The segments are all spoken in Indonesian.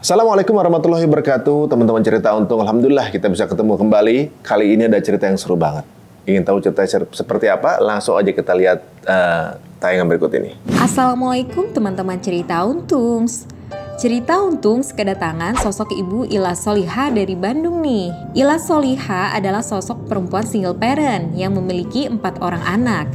Assalamualaikum warahmatullahi wabarakatuh, teman-teman cerita untung. Alhamdulillah kita bisa ketemu kembali. Kali ini ada cerita yang seru banget. Ingin tahu cerita seperti apa? Langsung aja kita lihat tayangan berikut ini. Assalamualaikum teman-teman cerita untung. Cerita untung kedatangan sosok Ibu Ila Solihah dari Bandung nih. Ila Solihah adalah sosok perempuan single parent yang memiliki 4 orang anak.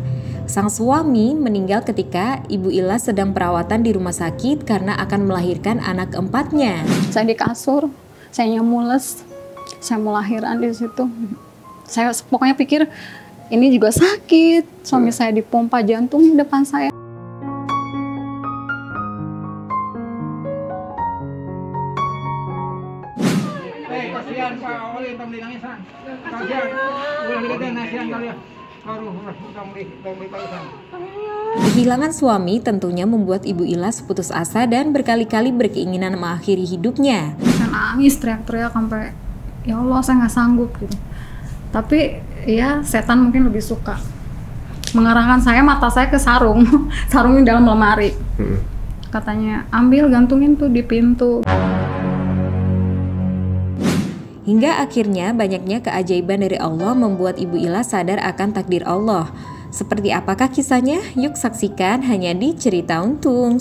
Sang suami meninggal ketika Ibu Ila sedang perawatan di rumah sakit karena akan melahirkan anak keempatnya. Saya di kasur, saya mules, saya mau lahiran di situ. Saya pokoknya pikir ini juga sakit. Suami saya dipompa jantung di depan saya. Kasihan Pak Oli, tong di nangisan. Kasihan, ulah digede nasihan kalian. Kehilangan suami tentunya membuat Ibu Ila putus asa dan berkali-kali berkeinginan mengakhiri hidupnya. Saya nangis teriak-teriak sampai ya Allah saya nggak sanggup gitu. Tapi ya setan mungkin lebih suka mengarahkan mata saya ke sarung, sarung di dalam lemari. Katanya ambil gantungin tuh di pintu. Hingga akhirnya banyaknya keajaiban dari Allah membuat Ibu Ila sadar akan takdir Allah. Seperti apakah kisahnya? Yuk saksikan hanya di Cerita Untung.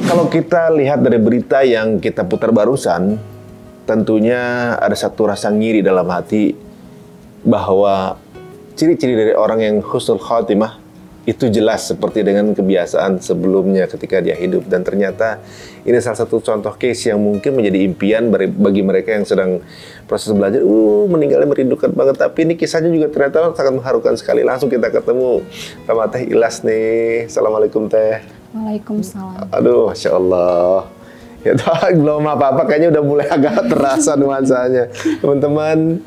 Kalau kita lihat dari berita yang kita putar barusan, tentunya ada satu rasa ngiri dalam hati bahwa ciri-ciri dari orang yang husnul khotimah itu jelas seperti dengan kebiasaan sebelumnya ketika dia hidup. Dan ternyata ini salah satu contoh case yang mungkin menjadi impian bagi mereka yang sedang proses belajar. Meninggalnya merindukan banget. Tapi ini kisahnya juga ternyata sangat mengharukan sekali. Langsung kita ketemu sama Teh Ilas nih. Assalamualaikum Teh. Waalaikumsalam. Aduh, Masya Allah. Ya, belum apa-apa, kayaknya udah mulai agak terasa nuansanya. Teman-teman,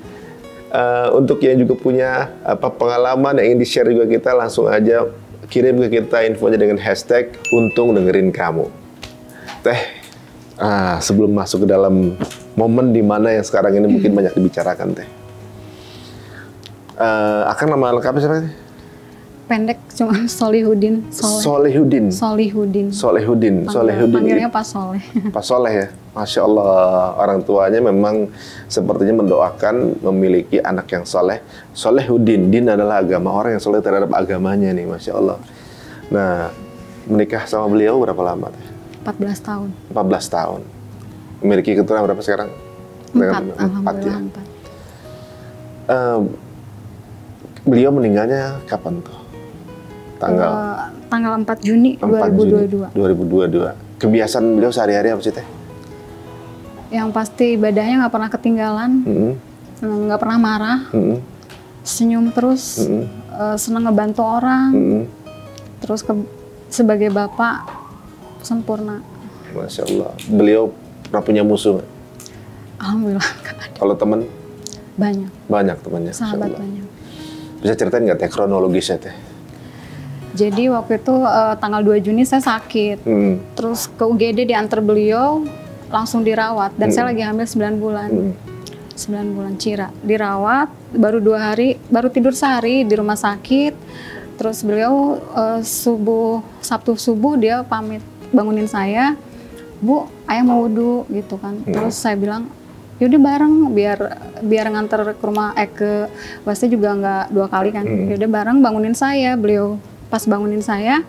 untuk yang juga punya pengalaman yang ingin di-share juga kita, langsung aja kirim ke kita infonya dengan hashtag untung dengerin kamu. Teh, sebelum masuk ke dalam momen di mana yang sekarang ini mungkin banyak dibicarakan Teh, akan nama lengkapnya siapa Teh? Pendek cuma Solihudin. Solihudin. Panggilnya Pak Soleh. Pak Soleh ya. Masya Allah, orang tuanya memang sepertinya mendoakan memiliki anak yang soleh. Solihudin, din adalah agama, orang yang soleh terhadap agamanya nih, Masya Allah. Nah, menikah sama beliau berapa lama? 14 tahun. 14 tahun. Memiliki keturunan berapa sekarang? 4, alhamdulillah ya? 4. Beliau meninggalnya kapan tuh? Tanggal 4 Juni 2022. 2022. Kebiasaan beliau sehari-hari apa sih Teh? Yang pasti ibadahnya nggak pernah ketinggalan, nggak pernah marah, senyum terus, senang ngebantu orang, terus sebagai bapak sempurna. Masya Allah. Beliau pernah punya musuh? Alhamdulillah nggak ada. Kalau teman? Banyak. Banyak temannya. Sahabat banyak. Bisa ceritain nggak Teh kronologisnya Teh? Jadi waktu itu tanggal 2 Juni saya sakit, terus ke UGD diantar beliau, langsung dirawat, dan saya lagi hamil 9 bulan. 9 bulan Cira, dirawat, baru 2 hari, baru tidur sehari di rumah sakit. Terus beliau Sabtu subuh dia pamit bangunin saya, Bu, ayah mau wudhu gitu kan. Terus saya bilang, yaudah bareng, biar nganter ke rumah, ke WC juga nggak 2 kali kan. Yaudah bareng, bangunin saya. Beliau pas bangunin saya,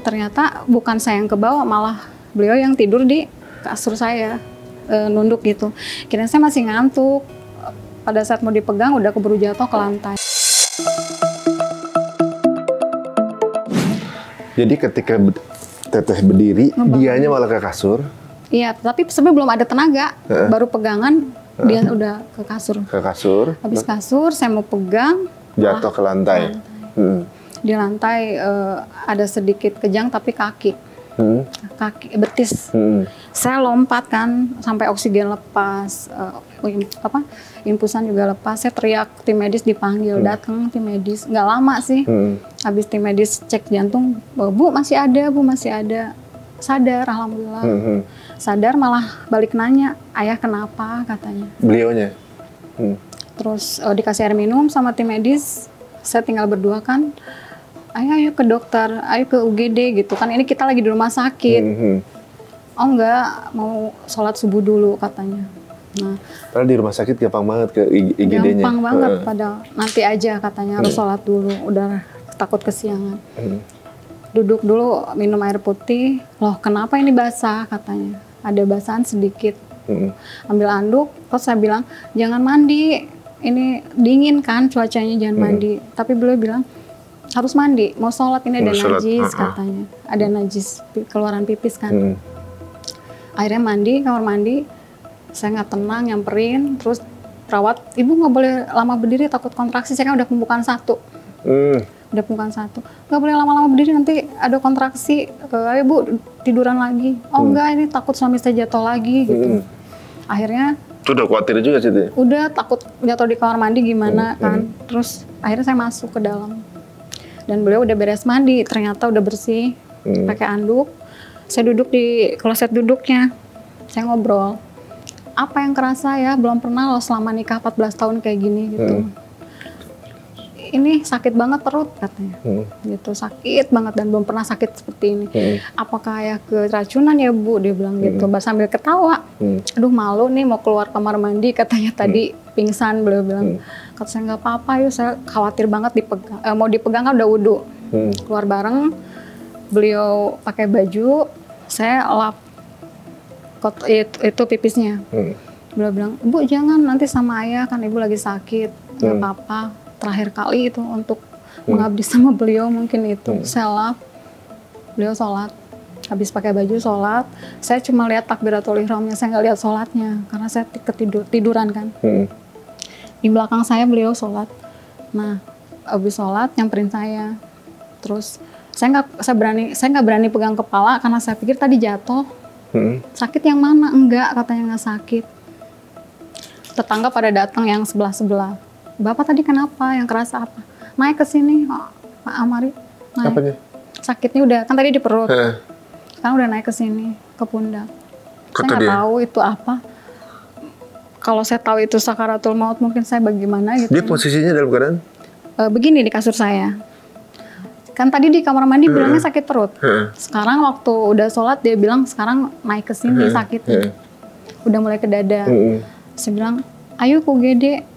ternyata bukan saya yang ke bawah, malah beliau yang tidur di kasur saya, nunduk gitu. Kirain saya masih ngantuk. Pada saat mau dipegang udah keburu jatuh ke lantai. Jadi ketika Teteh berdiri, dianya malah ke kasur? Iya, tapi sebenarnya belum ada tenaga. Baru pegangan, dia udah ke kasur. Ke kasur? Habis kasur, saya mau pegang, jatuh ke lantai. Di lantai ada sedikit kejang, tapi kaki. Kaki betis. Saya lompat kan sampai oksigen lepas, infusan juga lepas. Saya teriak, tim medis dipanggil, datang tim medis. Nggak lama sih. Habis tim medis cek jantung, Bu masih ada, Bu masih ada. Sadar, alhamdulillah. Sadar, malah balik nanya, ayah kenapa katanya. Beliaunya? Terus dikasih air minum sama tim medis, saya tinggal berdua kan, ayo ke dokter, ayo ke UGD gitu kan, ini kita lagi di rumah sakit. Oh enggak, mau sholat subuh dulu katanya. Nah, padahal di rumah sakit gampang banget ke IGD-nya. Gampang banget, padahal nanti aja katanya harus sholat dulu, udah takut kesiangan. Duduk dulu minum air putih, loh kenapa ini basah katanya, ada basahan sedikit. Ambil anduk, terus saya bilang jangan mandi, ini dingin kan cuacanya, jangan mandi. Tapi beliau bilang harus mandi, mau sholat ini ada najis katanya, ada najis keluaran pipis kan. Akhirnya mandi, kamar mandi, saya nggak tenang, nyamperin, terus perawat, ibu nggak boleh lama berdiri takut kontraksi, saya kan udah pembukaan 1. Udah pembukaan 1, nggak boleh lama-lama berdiri nanti ada kontraksi, ayo bu tiduran lagi. Oh enggak, ini takut suami saya jatuh lagi gitu. Akhirnya itu udah khawatir juga sih. Udah takut jatuh di kamar mandi gimana kan. Terus akhirnya saya masuk ke dalam. Dan beliau udah beres mandi, ternyata udah bersih, pakai anduk. Saya duduk di kloset duduknya, saya ngobrol. Apa yang kerasa ya, belum pernah loh selama nikah 14 tahun kayak gini gitu. Ini sakit banget perut katanya, gitu, sakit banget dan belum pernah sakit seperti ini. Apakah ya keracunan ya bu, dia bilang gitu, sambil ketawa. Aduh malu nih mau keluar kamar mandi katanya tadi pingsan, beliau bilang. Kata saya nggak apa-apa, yuk saya khawatir banget dipegang, mau dipegang kan udah wudhu. Keluar bareng, beliau pakai baju, saya lap itu pipisnya. Beliau bilang, ibu jangan nanti sama ayah kan ibu lagi sakit, nggak apa-apa. Terakhir kali itu untuk mengabdi sama beliau mungkin itu. Saya lap, beliau sholat, habis pakai baju sholat. Saya cuma lihat takbiratul ihramnya, saya nggak lihat sholatnya karena saya tiduran kan. Di belakang saya beliau sholat. Nah, habis sholat nyamperin saya. Terus saya nggak berani pegang kepala karena saya pikir tadi jatuh. Sakit yang mana? Enggak, katanya nggak sakit. Tetangga pada datang yang sebelah-sebelah. Bapak tadi kenapa? Yang kerasa apa? Naik ke sini, Pak Amari. Naik. Apanya? Sakitnya udah, kan tadi di perut. Sekarang udah naik ke sini, ke pundak. Saya nggak tahu itu apa. Kalau saya tahu itu sakaratul maut, mungkin saya bagaimana gitu. Dia posisinya dalam keadaan? Begini di kasur saya. Kan tadi di kamar mandi bilangnya sakit perut. Sekarang waktu udah sholat dia bilang sekarang naik ke sini sakitnya. Udah mulai ke dada. Saya bilang, ayo ke UGD.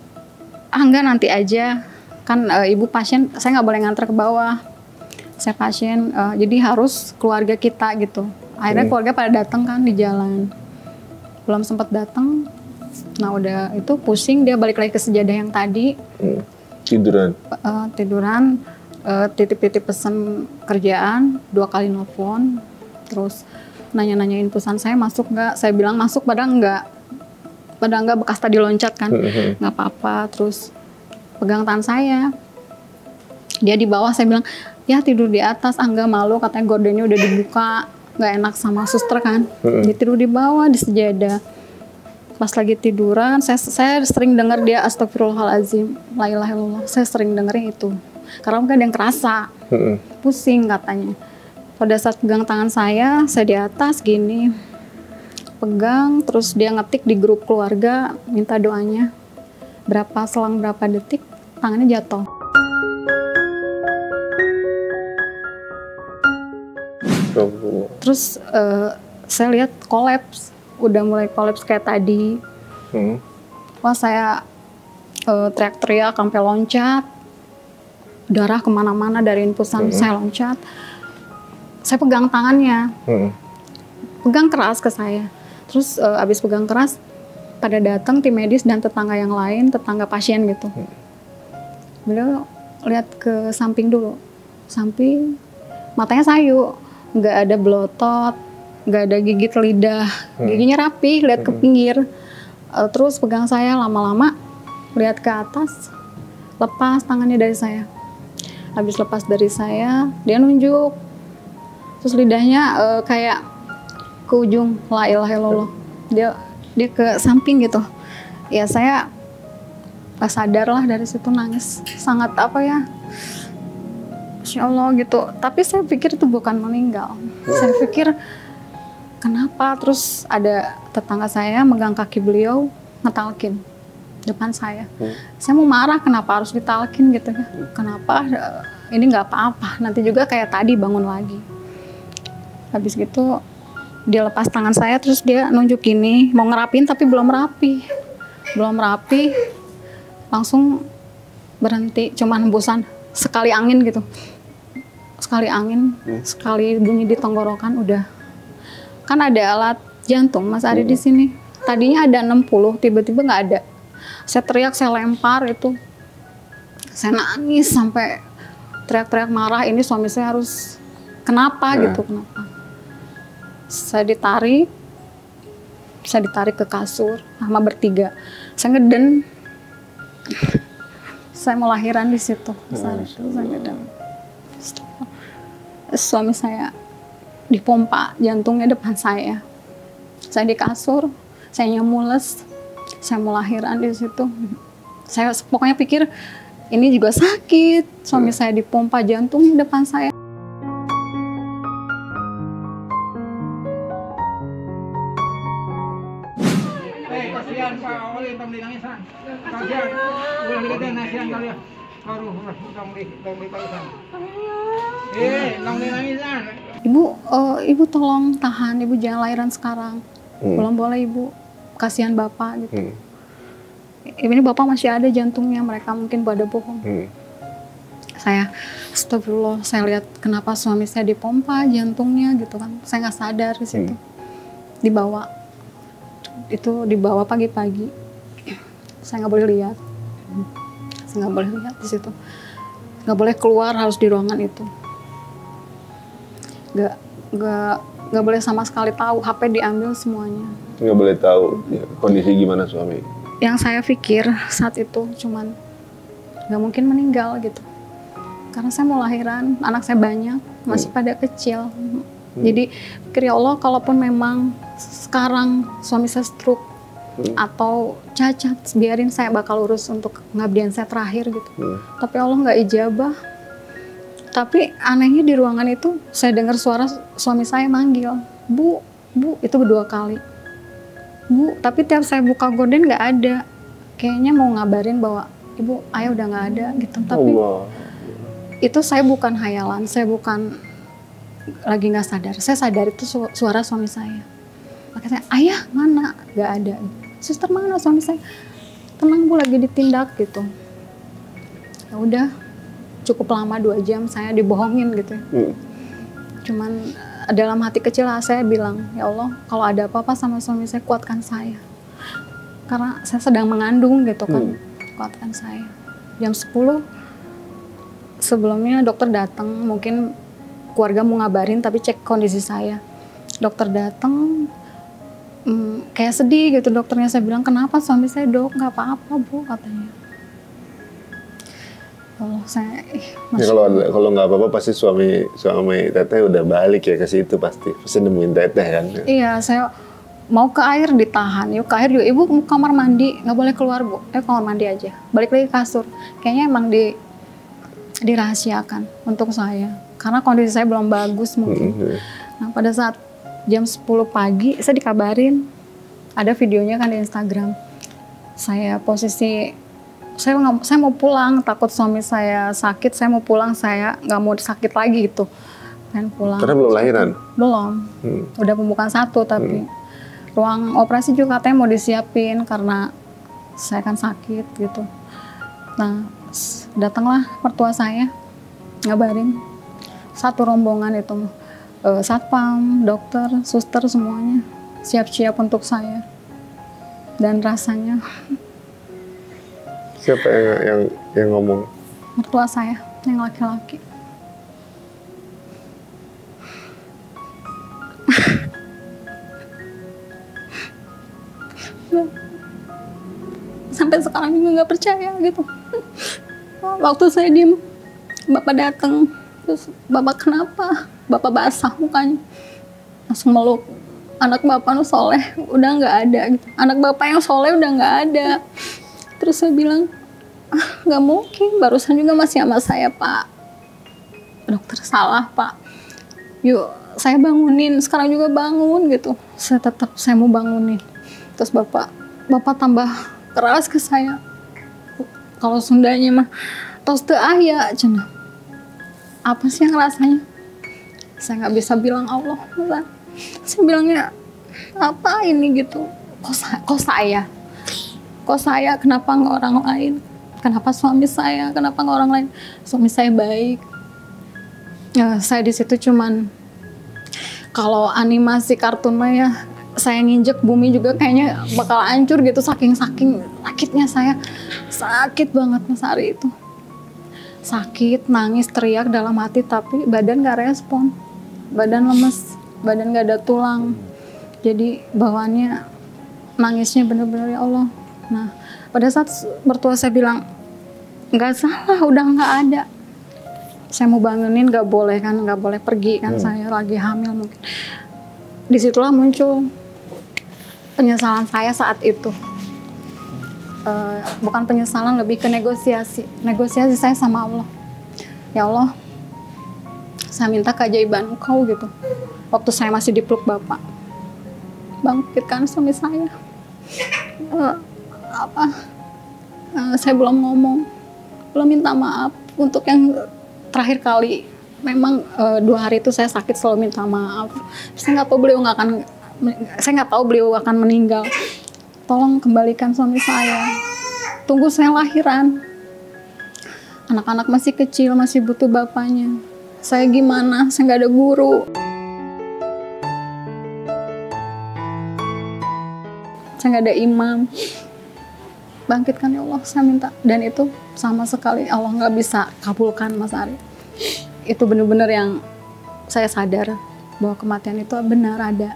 Enggak nanti aja. Kan ibu pasien, saya nggak boleh nganter ke bawah. Saya pasien, jadi harus keluarga kita gitu. Akhirnya keluarga pada datang kan di jalan. Belum sempat datang. Nah udah itu pusing, dia balik lagi ke sejadah yang tadi. Tiduran? Tiduran. Titip-titip pesan kerjaan, 2 kali nelfon, terus nanya-nanyain pesan saya masuk nggak, saya bilang masuk, padahal nggak bekas tadi loncat kan, nggak apa-apa, terus pegang tangan saya, dia di bawah, saya bilang ya tidur di atas, nggak malu, katanya gordennya udah dibuka, nggak enak sama suster kan, dia tidur di bawah di sejadah. Pas lagi tiduran, saya sering dengar dia astagfirullahaladzim, la ilaha illallah, saya sering dengerin itu. Karena mungkin ada yang kerasa, pusing katanya. Pada saat pegang tangan saya di atas gini, pegang, terus dia ngetik di grup keluarga, minta doanya. Selang berapa detik, tangannya jatuh. Terus saya lihat kolaps, udah mulai kolaps kayak tadi. Wah saya teriak-teriak sampai loncat. Darah kemana-mana dari infusan, saya loncat. Saya pegang tangannya, pegang keras ke saya. Terus abis pegang keras, pada datang tim medis dan tetangga yang lain, tetangga pasien gitu. Beliau lihat ke samping dulu, samping, matanya sayu, nggak ada belotot, nggak ada gigit lidah, giginya rapi, lihat ke pinggir. Terus pegang saya lama-lama, lihat ke atas, lepas tangannya dari saya. Habis lepas dari saya, dia nunjuk. Terus lidahnya kayak ke ujung, la ilaha illallah. Dia ke samping gitu. Ya saya gak sadar lah, dari situ nangis. Sangat apa ya, Masya Allah gitu. Tapi saya pikir itu bukan meninggal. Saya pikir kenapa, terus ada tetangga saya megang kaki beliau, ngetalkin. depan saya. Saya mau marah, kenapa harus ditalakin gitu ya? Kenapa ini nggak apa-apa? Nanti juga kayak tadi bangun lagi. Habis gitu dia lepas tangan saya, terus dia nunjuk gini, mau ngerapin tapi belum rapi, langsung berhenti, cuman hembusan sekali angin gitu, sekali bunyi di tenggorokan udah. Kan ada alat jantung Mas Ari di sini. Tadinya ada 60, tiba-tiba nggak ada. Saya teriak, saya lempar itu. Saya nangis sampai teriak-teriak marah. Ini suami saya harus kenapa gitu, kenapa? Saya ditarik ke kasur sama bertiga. Saya ngeden. Saya mau lahiran di situ. Saya ngeden. Suami saya dipompa jantungnya depan saya. Saya di kasur, saya mules, saya mau lahiran di situ. Saya pokoknya pikir ini juga sakit. Suami saya dipompa jantung di depan saya. Kasihan Pak Oli, tong dinangisan. Kasihan, ulah digede nasihan kalian. Aduh, tong dipausan. Tong dinangisan. Ibu tolong tahan, ibu jangan lahiran sekarang. Belum boleh ibu, kasihan bapak gitu. Ini bapak masih ada jantungnya, mereka mungkin pada bohong. Saya, astagfirullah, saya lihat kenapa suami saya dipompa jantungnya gitu kan. Saya nggak sadar di situ. Dibawa pagi-pagi. Saya nggak boleh lihat. Saya nggak boleh lihat di situ. Nggak boleh keluar, harus di ruangan itu. Nggak boleh sama sekali tahu, HP diambil semuanya. Nggak boleh tahu ya, kondisi gimana suami. Yang saya pikir saat itu cuman nggak mungkin meninggal gitu. Karena saya mau lahiran, anak saya banyak, masih pada kecil. Jadi pikir ya Allah, kalaupun memang sekarang suami saya stroke atau cacat, biarin saya bakal urus untuk pengabdian saya terakhir gitu. Tapi Allah nggak ijabah. Tapi anehnya di ruangan itu saya dengar suara suami saya manggil, Bu, itu 2 kali. Bu, tapi tiap saya buka gorden nggak ada. Kayaknya mau ngabarin bahwa Ibu, Ayah udah nggak ada gitu. Tapi itu saya bukan hayalan, saya bukan lagi nggak sadar. Saya sadar itu suara suami saya. Makanya saya, Ayah mana? Nggak ada. Suster mana suami saya? Tenang Bu, lagi ditindak gitu. Ya udah. Cukup lama 2 jam saya dibohongin gitu. Cuman dalam hati kecil saya bilang, ya Allah, kalau ada apa-apa sama suami saya, kuatkan saya. Karena saya sedang mengandung gitu kan, kuatkan saya. Jam 10 sebelumnya dokter datang, mungkin keluarga mau ngabarin tapi cek kondisi saya. Dokter datang, kayak sedih gitu dokternya. Saya bilang, kenapa suami saya Dok? Nggak apa-apa Bu, katanya. Saya ya, kalau nggak apa-apa pasti suami teteh udah balik ya ke situ, pasti nemuin teteh kan. Iya, saya mau ke air ditahan, yuk ke air juga, Ibu mau kamar mandi, nggak boleh keluar Bu, kamar mandi aja, balik lagi ke kasur. Kayaknya emang dirahasiakan untuk saya, karena kondisi saya belum bagus mungkin. Nah pada saat jam 10 pagi saya dikabarin, ada videonya kan di Instagram, saya posisi saya mau pulang, takut suami saya sakit, saya mau pulang, saya nggak mau sakit lagi gitu, pengen pulang. Karena belum lahiran? Belum, udah pembukaan 1 tapi ruang operasi juga katanya mau disiapin karena saya kan sakit gitu. Nah datanglah mertua saya ngabarin, 1 rombongan itu, satpam, dokter, suster semuanya siap-siap untuk saya, dan rasanya. Siapa yang ngomong? Mertua saya, yang laki-laki. Sampai sekarang juga nggak percaya gitu. Waktu saya diem, Bapak datang, terus Bapak kenapa? Bapak basah mukanya, langsung meluk. Anak Bapak nu soleh udah nggak ada gitu. Anak Bapak yang soleh udah nggak ada. Terus saya bilang, nggak mungkin, barusan juga masih sama saya Pak. Dokter salah Pak. Yuk, saya bangunin, sekarang juga bangun gitu. Saya mau bangunin. Terus Bapak tambah keras ke saya. Kalau Sundanya mah tos teu aya cenah. Apa sih yang rasanya? Saya nggak bisa bilang Allah. Saya bilangnya apa ini gitu. Kok saya? Kok saya? Kenapa nggak orang lain? Kenapa suami saya? Kenapa nggak orang lain? Suami saya baik. Ya, saya di situ cuman kalau animasi kartun mah ya, saya nginjek bumi juga kayaknya bakal hancur gitu, saking sakitnya saya. Sakit banget Mas Ari itu. Sakit, nangis, teriak dalam hati tapi badan gak respon. Badan lemes, badan gak ada tulang. Jadi bawaannya nangisnya bener-bener ya Allah. Nah, pada saat mertua saya bilang nggak salah, udah nggak ada. Saya mau bangunin nggak boleh kan, nggak boleh pergi kan, saya lagi hamil mungkin. Disitulah muncul penyesalan saya saat itu. Bukan penyesalan, lebih ke negosiasi saya sama Allah. Ya Allah, saya minta keajaiban Engkau gitu. Waktu saya masih dipeluk Bapak, bangkitkan suami saya. Saya belum ngomong, belum minta maaf untuk yang terakhir kali. Memang 2 hari itu saya sakit, selalu minta maaf. Saya nggak tahu beliau akan meninggal. Tolong kembalikan suami saya. Tunggu saya lahiran. Anak-anak masih kecil, masih butuh bapaknya. Saya gimana? Saya nggak ada guru. Saya nggak ada imam. Bangkitkan ya Allah, saya minta. Dan itu sama sekali Allah nggak bisa kabulkan Mas Ari. Itu benar-benar yang saya sadar bahwa kematian itu benar ada.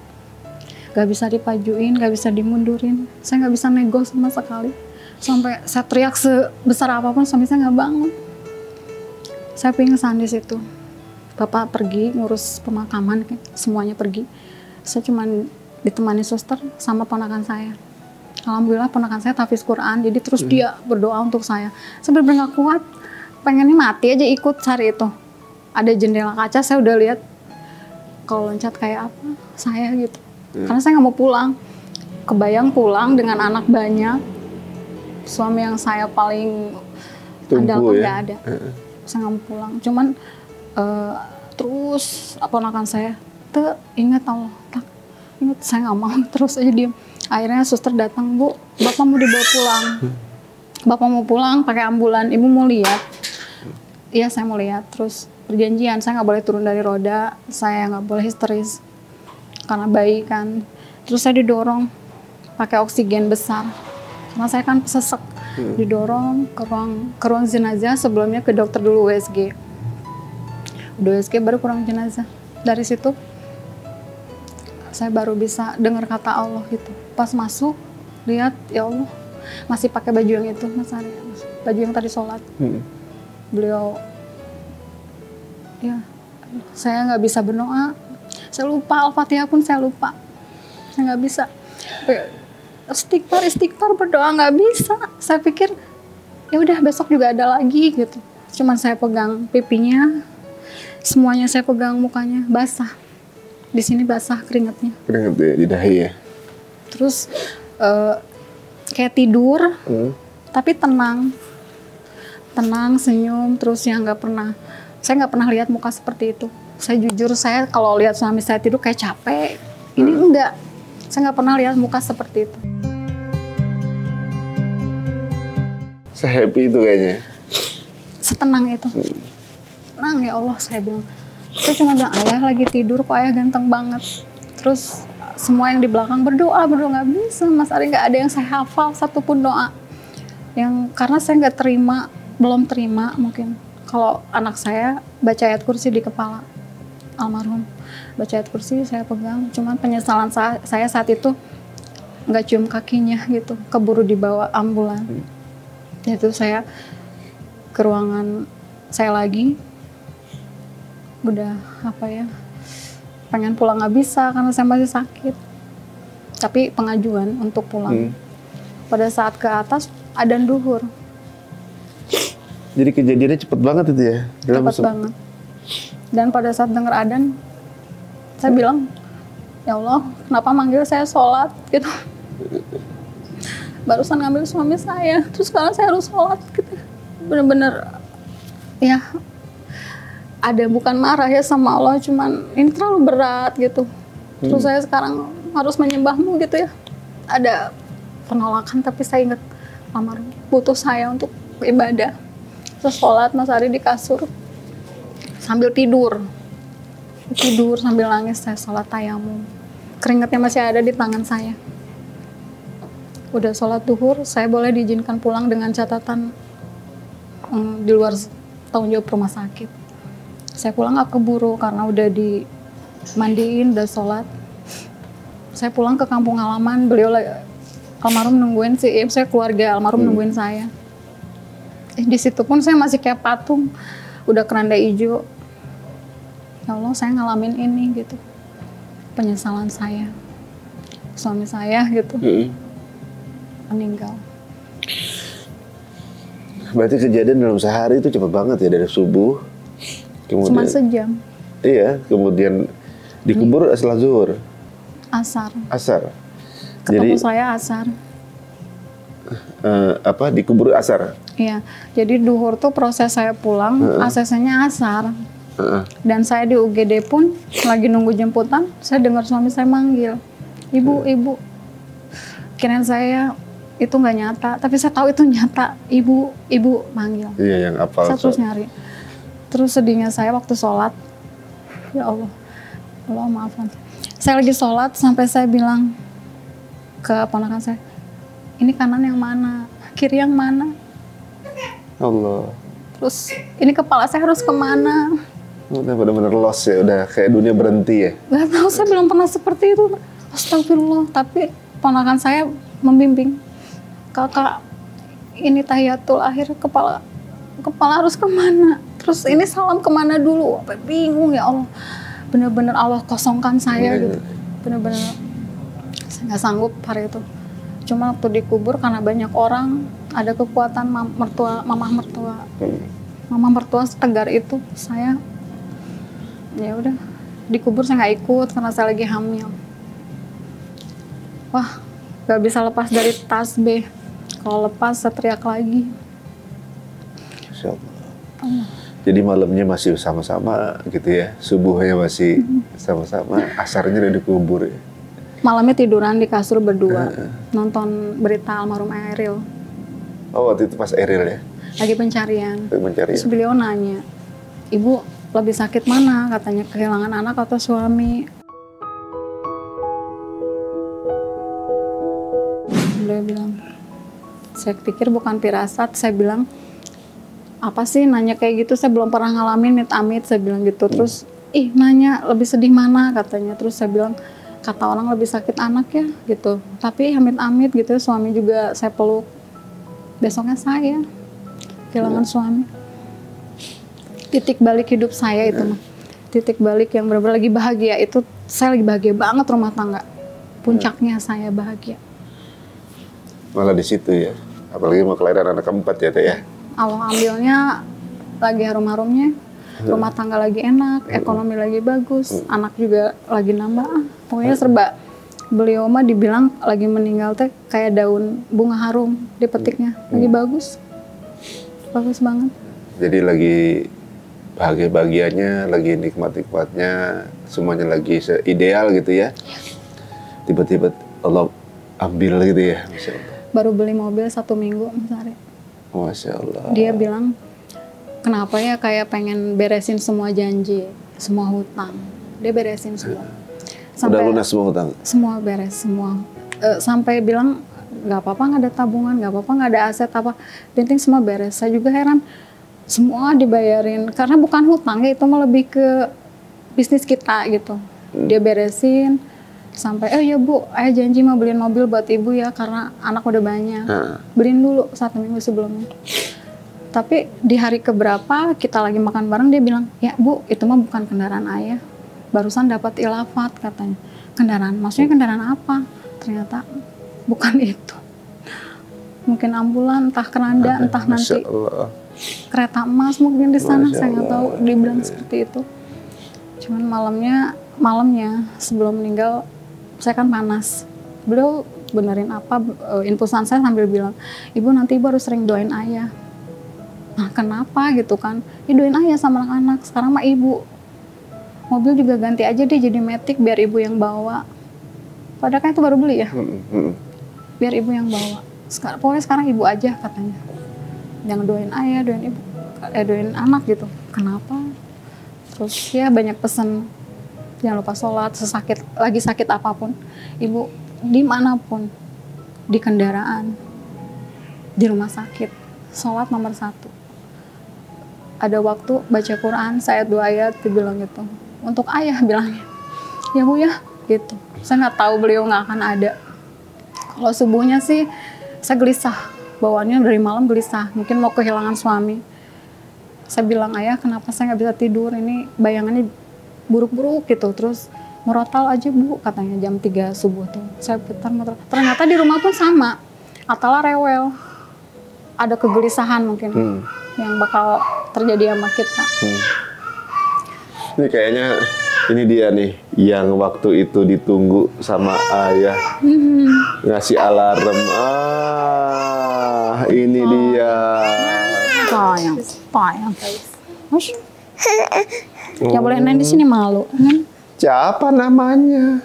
Gak bisa dipajuin, gak bisa dimundurin. Saya gak bisa nego sama sekali. Sampai saya teriak sebesar apapun, suami saya gak bangun. Saya pingsan di situ. Bapak pergi ngurus pemakaman, semuanya pergi. Saya cuma ditemani suster sama ponakan saya. Alhamdulillah ponakan saya tahfiz Quran, jadi terus dia berdoa untuk saya. Saya benar-benar gak kuat, pengennya mati aja ikut hari itu. Ada jendela kaca, saya udah lihat kalau loncat kayak apa, saya gitu. Karena saya nggak mau pulang. Kebayang pulang dengan anak banyak, suami yang saya paling andalkan nggak ada. Saya nggak mau pulang. Cuman terus ponakan saya, ingat Allah, ingat, saya nggak mau, terus aja diam. Akhirnya suster datang, Bu, Bapak mau dibawa pulang. Bapak mau pulang pakai ambulan, Ibu mau lihat? Iya, saya mau lihat. Terus perjanjian, saya nggak boleh turun dari roda, saya nggak boleh histeris. Karena bayi kan, terus saya didorong pakai oksigen besar karena saya kan sesek, didorong ke ruang jenazah. Sebelumnya ke dokter dulu USG baru ke ruang jenazah. Dari situ saya baru bisa dengar kata Allah gitu. Pas masuk lihat, ya Allah masih pakai baju yang itu Mas Ari, baju yang tadi sholat. Beliau, ya saya nggak bisa berdoa. Saya lupa, Al-Fatihah pun saya lupa. Saya nggak bisa. Istighfar berdoa nggak bisa. Saya pikir ya udah besok juga ada lagi gitu. Cuman saya pegang pipinya, semuanya saya pegang mukanya basah. Di sini basah keringatnya. Keringat ya, di dahi ya. Terus kayak tidur, tapi tenang, senyum. Terus yang saya nggak pernah lihat muka seperti itu. Saya jujur, saya kalau lihat suami saya tidur kayak capek. Ini enggak. Saya nggak pernah lihat muka seperti itu. Se-happy itu kayaknya. Setenang itu. Tenang ya Allah, saya bilang. Saya cuma bilang, ayah lagi tidur kok, ayah ganteng banget. Terus semua yang di belakang berdoa nggak bisa. Mas Ari, nggak ada yang saya hafal satupun doa. Karena saya nggak terima, belum terima mungkin. Kalau anak saya baca ayat kursi di kepala, almarhum baca ayat kursi, saya pegang. Cuman penyesalan saya saat itu nggak cium kakinya gitu, keburu dibawa ambulan. Itu saya ke ruangan saya lagi, udah pengen pulang nggak bisa karena saya masih sakit. Tapi pengajuan untuk pulang. Pada saat ke atas adzan duhur. Jadi kejadiannya cepet banget itu ya? Cepet banget. Dan pada saat dengar adzan, saya bilang, ya Allah, kenapa manggil saya sholat gitu? barusan ngambil suami saya, terus sekarang saya harus sholat gitu. Bener-bener ya ada bukan marah ya sama Allah, cuman ini terlalu berat gitu. Terus saya sekarang harus menyembahmu gitu ya. Ada penolakan, tapi saya ingat almarhum butuh saya untuk ibadah. Terus sholat Mas Ari di kasur sambil tidur sambil nangis, saya sholat tayamum. Keringatnya masih ada di tangan saya. Udah sholat duhur, saya boleh diizinkan pulang dengan catatan di luar tanggung jawab rumah sakit. Saya pulang gak keburu karena udah dimandiin, udah sholat. Saya pulang ke kampung halaman, beliau almarhum nungguin saya keluarga almarhum nungguin saya. Di situ pun saya masih kayak patung, udah keranda hijau. Ya Allah, saya ngalamin ini gitu. Penyesalan saya, suami saya gitu meninggal. Berarti kejadian dalam sehari itu cepet banget ya, dari subuh. Kemudian, cuma sejam. Iya, kemudian dikubur setelah zuhur. Asar. Jadi Ketemu saya asar. dikubur asar. Iya, jadi duhur tuh proses saya pulang, ACC-nya asar. Dan saya di UGD pun lagi nunggu jemputan, saya dengar suami saya manggil, ibu. Kirain saya itu nggak nyata, tapi saya tahu itu nyata. Ibu manggil. Iya, yang apal. Saya terus nyari. Terus sedihnya saya waktu sholat, ya Allah maafkan. Saya lagi sholat sampai saya bilang ke ponakan saya, ini kanan yang mana, kiri yang mana? Allah. Terus ini kepala saya harus kemana? Udah benar-benar lost ya, udah kayak dunia berhenti ya. Gak tahu, saya belum pernah seperti itu. Astagfirullah. Tapi ponakan saya membimbing, kakak ini tahiyatul akhir, kepala harus kemana? Terus ini salam kemana dulu? Bingung ya Allah. Bener-bener Allah kosongkan saya gitu. Bener-bener saya nggak sanggup hari itu. Cuma waktu dikubur karena banyak orang, ada kekuatan mamah mertua setegar itu, saya ya udah dikubur, saya nggak ikut karena saya lagi hamil. Wah, nggak bisa lepas dari tasbih. Kalau lepas saya teriak lagi. Masya Allah. Jadi malamnya masih sama-sama gitu ya, subuhnya masih sama-sama, asarnya udah dikubur ya. Malamnya tiduran di kasur berdua, nonton berita almarhum Eril. Oh, waktu itu pas Eril ya? Lagi pencarian. Terus beliau nanya, ibu lebih sakit mana? Katanya kehilangan anak atau suami. Beliau bilang, saya pikir bukan firasat. Saya bilang, apa sih nanya kayak gitu? Saya belum pernah ngalamin, amit-amit. Saya bilang gitu. Terus, nanya lebih sedih mana? Katanya. Terus saya bilang, kata orang lebih sakit anak ya gitu. Tapi amit-amit gitu, suami juga saya peluk. Besoknya saya kehilangan suami. Titik balik hidup saya itu mah. Titik balik yang benar-benar lagi bahagia itu, saya lagi bahagia banget rumah tangga. Puncaknya saya bahagia. Malah di situ ya. Apalagi mau kelahiran anak keempat ya, Teh ya. Allah ambilnya lagi harum-harumnya. Rumah tangga lagi enak, ekonomi lagi bagus, anak juga lagi nambah. Pokoknya serba. Beliau mah dibilang lagi meninggal teh kayak daun bunga harum dipetiknya. Lagi bagus. Bagus banget. Jadi lagi bahagia-bahagianya, lagi nikmat-nikmatnya, semuanya lagi ideal gitu ya. Tiba-tiba Allah ambil gitu ya, Masya Allah. Baru beli mobil 1 minggu, Mas Ari. Masya Allah. Dia bilang, kenapa ya kayak pengen beresin semua janji, semua hutang. Dia beresin semua. Udah lunas semua hutang? Semua beres, semua. Sampai bilang, nggak apa-apa nggak ada tabungan, nggak apa-apa nggak ada aset apa. Penting semua beres. Saya juga heran, semua dibayarin. Karena bukan hutang ya, itu mah lebih ke bisnis kita gitu. Dia beresin, sampai, ya Bu, ayah janji mau beliin mobil buat ibu ya, karena anak udah banyak. Beliin dulu 1 minggu sebelumnya. Tapi di hari keberapa kita lagi makan bareng, dia bilang, ya Bu, itu mah bukan kendaraan ayah. Barusan dapat ilafat katanya. Kendaraan, maksudnya kendaraan apa? Ternyata bukan itu. Mungkin ambulan, entah keranda, entah nanti kereta emas mungkin di sana, saya nggak tahu. Dia bilang seperti itu. Cuman malamnya sebelum meninggal, saya kan panas. Beliau benerin apa infusan saya sambil bilang, ibu nanti ibu harus sering doain ayah. Nah kenapa gitu kan? Ya doain ayah sama anak-anak. Sekarang mah ibu mobil juga ganti aja deh jadi Matic biar ibu yang bawa. Padahal kan itu baru beli ya. Biar ibu yang bawa. Pokoknya sekarang ibu aja katanya. Jangan doain ayah, doain ibu, doain anak gitu. Kenapa? Terus ya banyak pesan. Jangan lupa sholat, lagi sakit apapun. Ibu dimanapun, di kendaraan, di rumah sakit, sholat nomor 1. Ada waktu baca Quran, saya 2 ayat dibilang gitu. Untuk ayah bilangnya, ya bu ya, gitu. Saya nggak tahu beliau nggak akan ada. Kalau subuhnya sih, saya gelisah. Bawaannya dari malam gelisah, mungkin mau kehilangan suami. Saya bilang, ayah kenapa saya nggak bisa tidur, ini bayangannya buruk-buruk gitu. Terus merotal aja bu, katanya jam 3 subuh tuh. Saya putar. Ternyata di rumah pun sama, Atala rewel. Ada kegelisahan mungkin yang bakal terjadi sama kita. Ini kayaknya ini dia nih yang waktu itu ditunggu sama ayah ngasih alarm. Ini dia. Sayang. Nggak boleh main di sini, malu. Siapa namanya?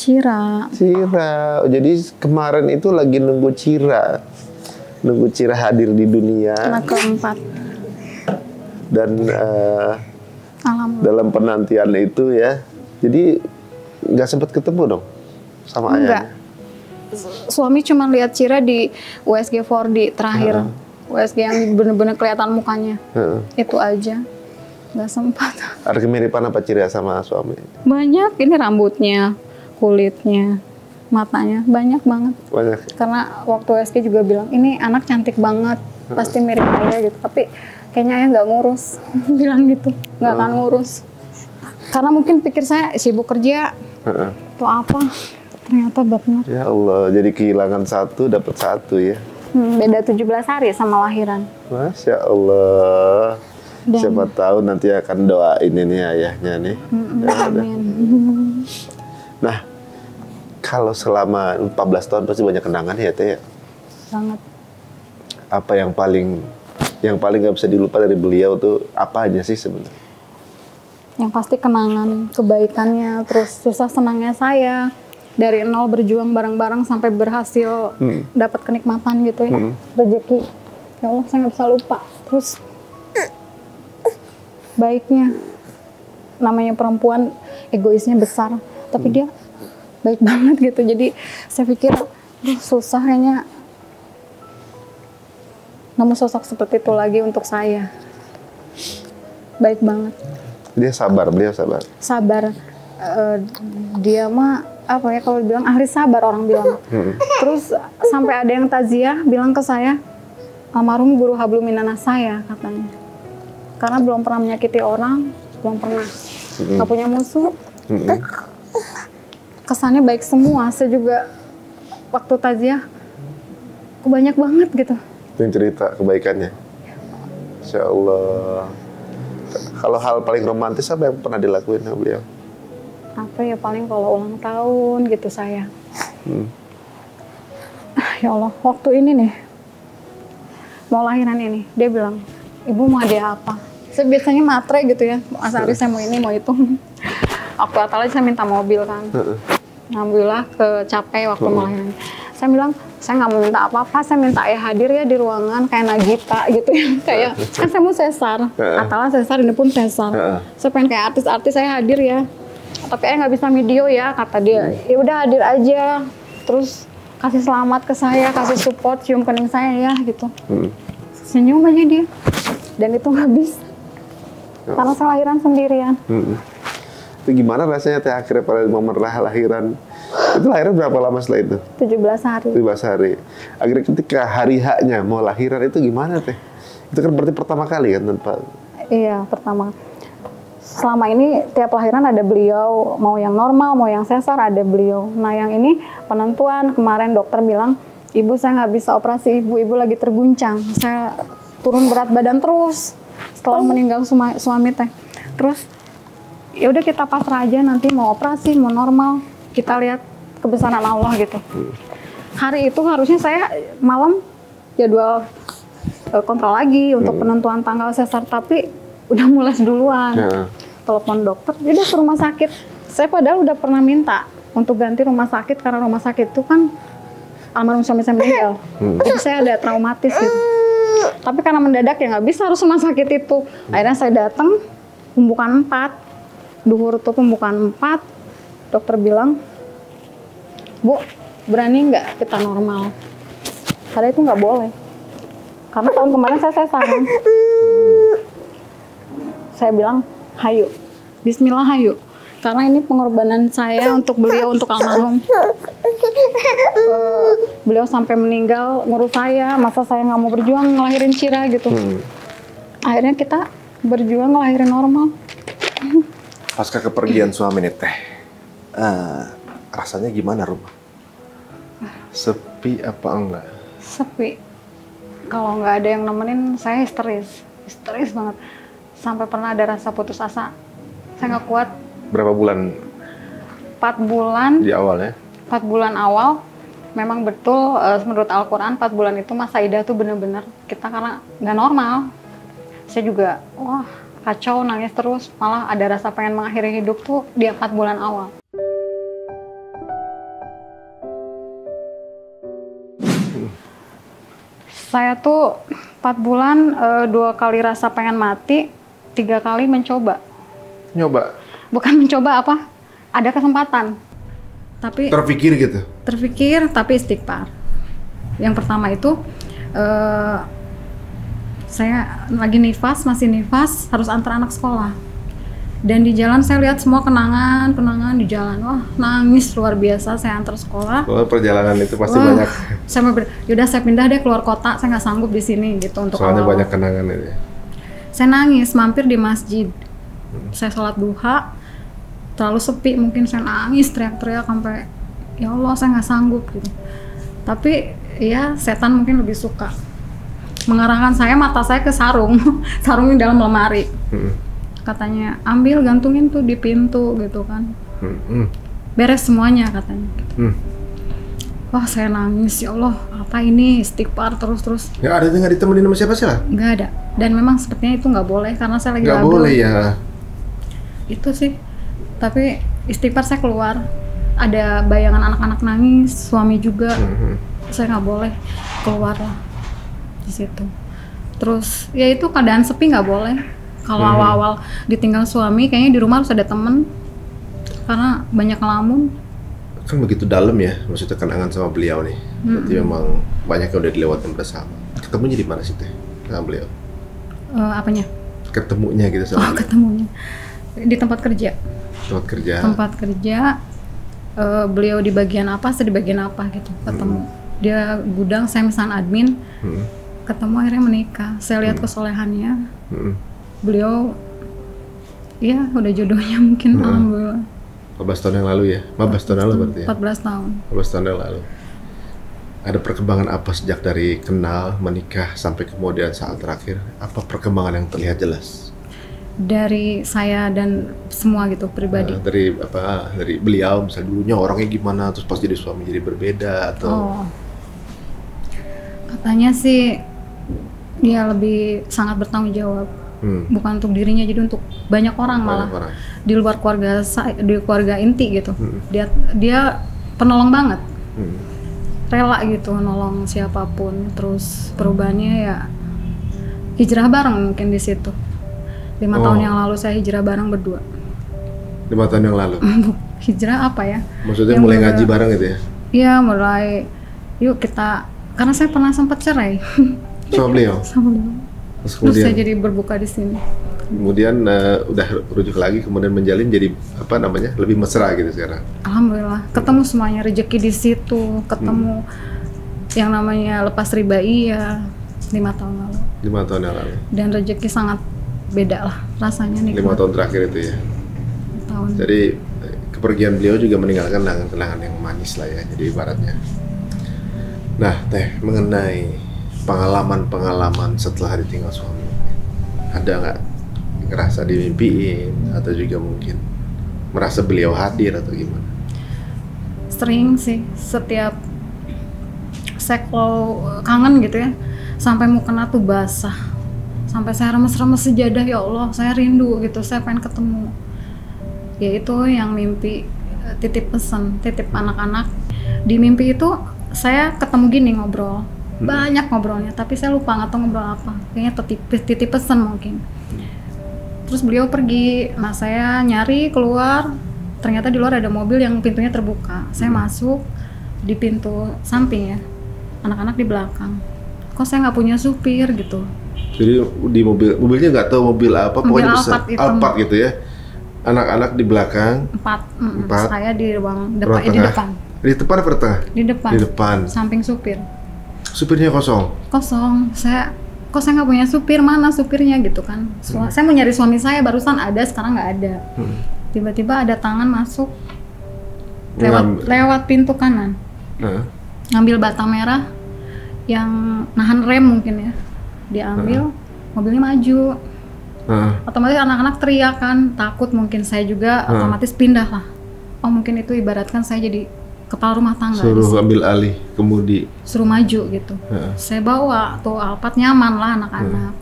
Cira. Jadi kemarin itu lagi nunggu Cira hadir di dunia. Anak keempat. Dan dalam penantian itu ya, jadi nggak sempat ketemu dong sama ayahnya. Suami cuma lihat Cira di USG 4D terakhir. USG yang bener-bener kelihatan mukanya. Itu aja. Nggak sempat. Ada kemiripan apa Cira sama suami? Banyak, ini rambutnya, kulitnya, matanya, banyak banget. Banyak. Karena waktu USG juga bilang, ini anak cantik banget, pasti mirip ayah gitu. Tapi kayaknya ayah nggak ngurus, bilang gitu, nggak akan ngurus. Karena mungkin pikir saya sibuk kerja, atau apa, ternyata benar. Ya Allah, jadi kehilangan 1 dapat 1 ya. Beda 17 hari sama lahiran. Masya Allah. Siapa tahu nanti akan doain ini ayahnya nih. Amin. Nah, kalau selama 14 tahun pasti banyak kenangan ya Teh ya? Sangat. Apa yang paling nggak bisa dilupa dari beliau tuh apa aja sih sebenarnya? Yang pasti kenangan, kebaikannya, terus susah senangnya saya. Dari nol berjuang bareng-bareng sampai berhasil dapat kenikmatan gitu ya. Rezeki. Ya Allah, saya nggak bisa lupa. Terus baiknya, namanya perempuan egoisnya besar, tapi dia baik banget gitu. Jadi saya pikir, susah kayaknya nemu sosok seperti itu lagi untuk saya. Baik banget. Beliau sabar. Sabar. Dia mah apa ya, kalau bilang ahli sabar orang bilang. Terus sampai ada yang takziah bilang ke saya, almarhum guru hablum minanas saya katanya. Karena belum pernah menyakiti orang, belum pernah. Nggak punya musuh. Kesannya baik semua. Saya juga waktu takziah, banyak banget gitu. Yang cerita kebaikannya. Insya Allah. Kalau hal paling romantis apa yang pernah dilakuin sama beliau? Apa ya, paling kalau ulang tahun gitu saya. Ya Allah, waktu ini nih, mau lahiran ini, dia bilang, ibu mau hadiah apa? Saya biasanya matre gitu ya, Mas Ari saya mau ini, mau itu. Waktu Atala saya minta mobil kan. Alhamdulillah kecapai waktu lahiran. Saya bilang, saya nggak mau minta apa-apa, saya minta ayah hadir ya di ruangan kayak Nagita gitu ya. Kayak, kan saya mau sesar, Atala sesar, ini pun sesar. Saya pengen kayak artis-artis saya hadir ya. Tapi ayah nggak bisa video ya, kata dia. Ya udah hadir aja, terus kasih selamat ke saya, kasih support, cium kening saya ya gitu. Senyum aja dia, dan itu nggak bisa. Karena saya lahiran sendirian. Itu gimana rasanya Teh akhirnya pada momen lahiran? Itu lahiran berapa lama setelah itu? 17 hari. 17 hari. Akhirnya ketika hari haknya mau lahiran itu gimana Teh? Itu kan berarti pertama kali kan tanpa? Iya, pertama. Selama ini tiap lahiran ada beliau, mau yang normal, mau yang sesar ada beliau. Nah yang ini penentuan, kemarin dokter bilang, ibu saya nggak bisa operasi, ibu lagi terguncang. Saya turun berat badan terus setelah meninggal suami Teh. Terus ya udah kita pasrah aja, nanti mau operasi, mau normal, kita lihat kebesaran Allah gitu. Hari itu harusnya saya malam jadwal kontrol lagi untuk penentuan tanggal sesar, tapi udah mulai duluan. Telepon dokter, udah ke rumah sakit. Saya padahal udah pernah minta untuk ganti rumah sakit karena rumah sakit itu kan almarhum suami saya meninggal. Jadi saya ada traumatis gitu. Tapi karena mendadak ya nggak bisa, harus rumah sakit itu. Akhirnya saya datang, pembukaan 4. Duhur tuh pembukaan 4. Dokter bilang, Bu, berani nggak kita normal? Padahal itu nggak boleh. Karena tahun kemarin saya sesar. Saya bilang, hayu. Bismillah hayu. Karena ini pengorbanan saya untuk beliau, untuk almarhum. Beliau sampai meninggal ngurus saya, masa saya nggak mau berjuang ngelahirin Cira gitu. Akhirnya kita berjuang ngelahirin normal. Pasca kepergian suami nih Teh, rasanya gimana rumah? Sepi apa enggak? Sepi. Kalau nggak ada yang nemenin, saya histeris banget. Sampai pernah ada rasa putus asa. Saya nggak kuat. Berapa bulan? 4 bulan. Di awal ya? 4 bulan awal, memang betul menurut Al-Quran 4 bulan itu masa idah tuh bener-bener kita karena nggak normal. Saya juga, wah kacau, nangis terus. Malah ada rasa pengen mengakhiri hidup tuh di 4 bulan awal. Saya tuh 4 bulan 2 kali rasa pengen mati, 3 kali mencoba. Nyoba? Bukan mencoba apa, ada kesempatan. Tapi Terpikir gitu? terpikir, tapi istighfar. Yang pertama itu, saya lagi nifas, masih nifas, harus antar anak sekolah. Dan di jalan saya lihat semua kenangan di jalan. Wah, nangis luar biasa, saya antar sekolah. Oh, perjalanan itu pasti Wah, banyak. yaudah saya pindah deh keluar kota, saya nggak sanggup di sini gitu untuk Soalnya awal-awal. banyak kenangan ini. Saya nangis, mampir di masjid. Saya sholat duha, terlalu sepi, mungkin saya nangis teriak-teriak sampai ya Allah saya nggak sanggup gitu. Tapi ya setan mungkin lebih suka mengarahkan saya, mata saya ke sarung sarung di dalam lemari. Katanya ambil, gantungin tuh di pintu gitu kan. Beres semuanya katanya. Wah saya nangis, ya Allah apa ini, istighfar terus. Nggak ditemenin sama siapa sih lah? Nggak ada, dan memang sepertinya itu nggak boleh karena saya lagi Nggak labil. boleh ya. Itu sih, tapi istighfar saya keluar, ada bayangan anak-anak nangis, suami juga. Saya nggak boleh keluar lah di situ. Terus ya itu keadaan sepi nggak boleh. Kalau awal-awal ditinggal suami, kayaknya di rumah harus ada temen karena banyak ngelamun. Kan begitu dalam ya, maksudnya kenangan sama beliau nih. Berarti memang banyak yang udah dilewatin bersama. Ketemunya di mana sih Teh sama beliau? Apanya? Ketemunya gitu sama beliau. Ketemunya di tempat kerja. Tempat kerja. Tempat kerja. Beliau di bagian apa, saya di bagian apa gitu. Ketemu. Dia gudang, saya misalnya admin. Ketemu akhirnya menikah. Saya lihat kesolehannya. Beliau, ya udah jodohnya mungkin. Alhamdulillah. 14 tahun yang lalu ya? 15 tahun yang lalu berarti ya? 14 tahun. 14 tahun yang lalu. Ada perkembangan apa sejak dari kenal, menikah, sampai kemudian saat terakhir? Apa perkembangan yang terlihat jelas? Dari saya dan semua gitu, pribadi. Dari beliau, misalnya dulunya orangnya gimana, terus pas jadi suami jadi berbeda, atau... Katanya sih, dia lebih sangat bertanggung jawab. Bukan untuk dirinya, jadi untuk banyak orang malah. Di luar keluarga di keluarga inti gitu. Dia penolong banget. Rela gitu nolong siapapun. Terus perubahannya ya hijrah bareng mungkin di situ. 5 tahun yang lalu saya hijrah bareng berdua. 5 tahun yang lalu? Hijrah apa ya? Maksudnya ya, mulai ngaji bareng gitu ya? Iya, mulai yuk kita, karena saya pernah sempat cerai. Sama beliau? Sama beliau. Terus saya jadi berbuka di sini. Kemudian udah rujuk lagi, kemudian menjalin jadi apa namanya, lebih mesra gitu sekarang. Alhamdulillah, ketemu semuanya, rezeki di situ, ketemu yang namanya lepas riba 5 tahun lalu. 5 tahun yang lalu. Dan rezeki sangat beda lah rasanya nih. 5 tahun terakhir itu ya. Jadi kepergian beliau juga meninggalkan kenangan-kenangan yang manis lah ya, jadi ibaratnya. Nah Teh, mengenai pengalaman-pengalaman setelah ditinggal suami, ada nggak ngerasa dimimpiin atau juga mungkin merasa beliau hadir atau gimana? Sering sih, setiap saya kalau kangen gitu ya, sampai mukena tuh basah, sampai saya remes-remes sejadah, ya Allah saya rindu gitu, saya pengen ketemu. Ya itu yang mimpi, titip pesan, titip anak-anak. Di mimpi itu saya ketemu gini ngobrol, banyak ngobrolnya, tapi saya lupa nggak tahu ngobrol apa, kayaknya titip pesan mungkin. Terus beliau pergi, nah saya nyari keluar, ternyata di luar ada mobil yang pintunya terbuka. Saya masuk di pintu samping ya, anak-anak di belakang. Kok saya nggak punya supir gitu. Jadi di mobilnya nggak tahu mobil apa, pokoknya besar, Alphard gitu ya. Anak-anak di belakang. Empat. Saya di ruang depan, di depan. Di depan apa di tengah? Di depan. Di depan. Samping supir. Supirnya kosong. Kosong. Saya nggak punya supir, mana supirnya gitu kan. Saya mau nyari suami saya, barusan ada, sekarang nggak ada. Tiba-tiba ada tangan masuk lewat pintu kanan. Ngambil batang merah yang nahan rem mungkin ya. Diambil, mobilnya maju. Otomatis anak-anak teriak kan, takut, mungkin saya juga otomatis pindah lah. Oh mungkin itu ibaratkan saya jadi kepala rumah tangga. Suruh ambil alih kemudi. Suruh maju gitu. Saya bawa tuh Alphard, nyaman lah anak-anak.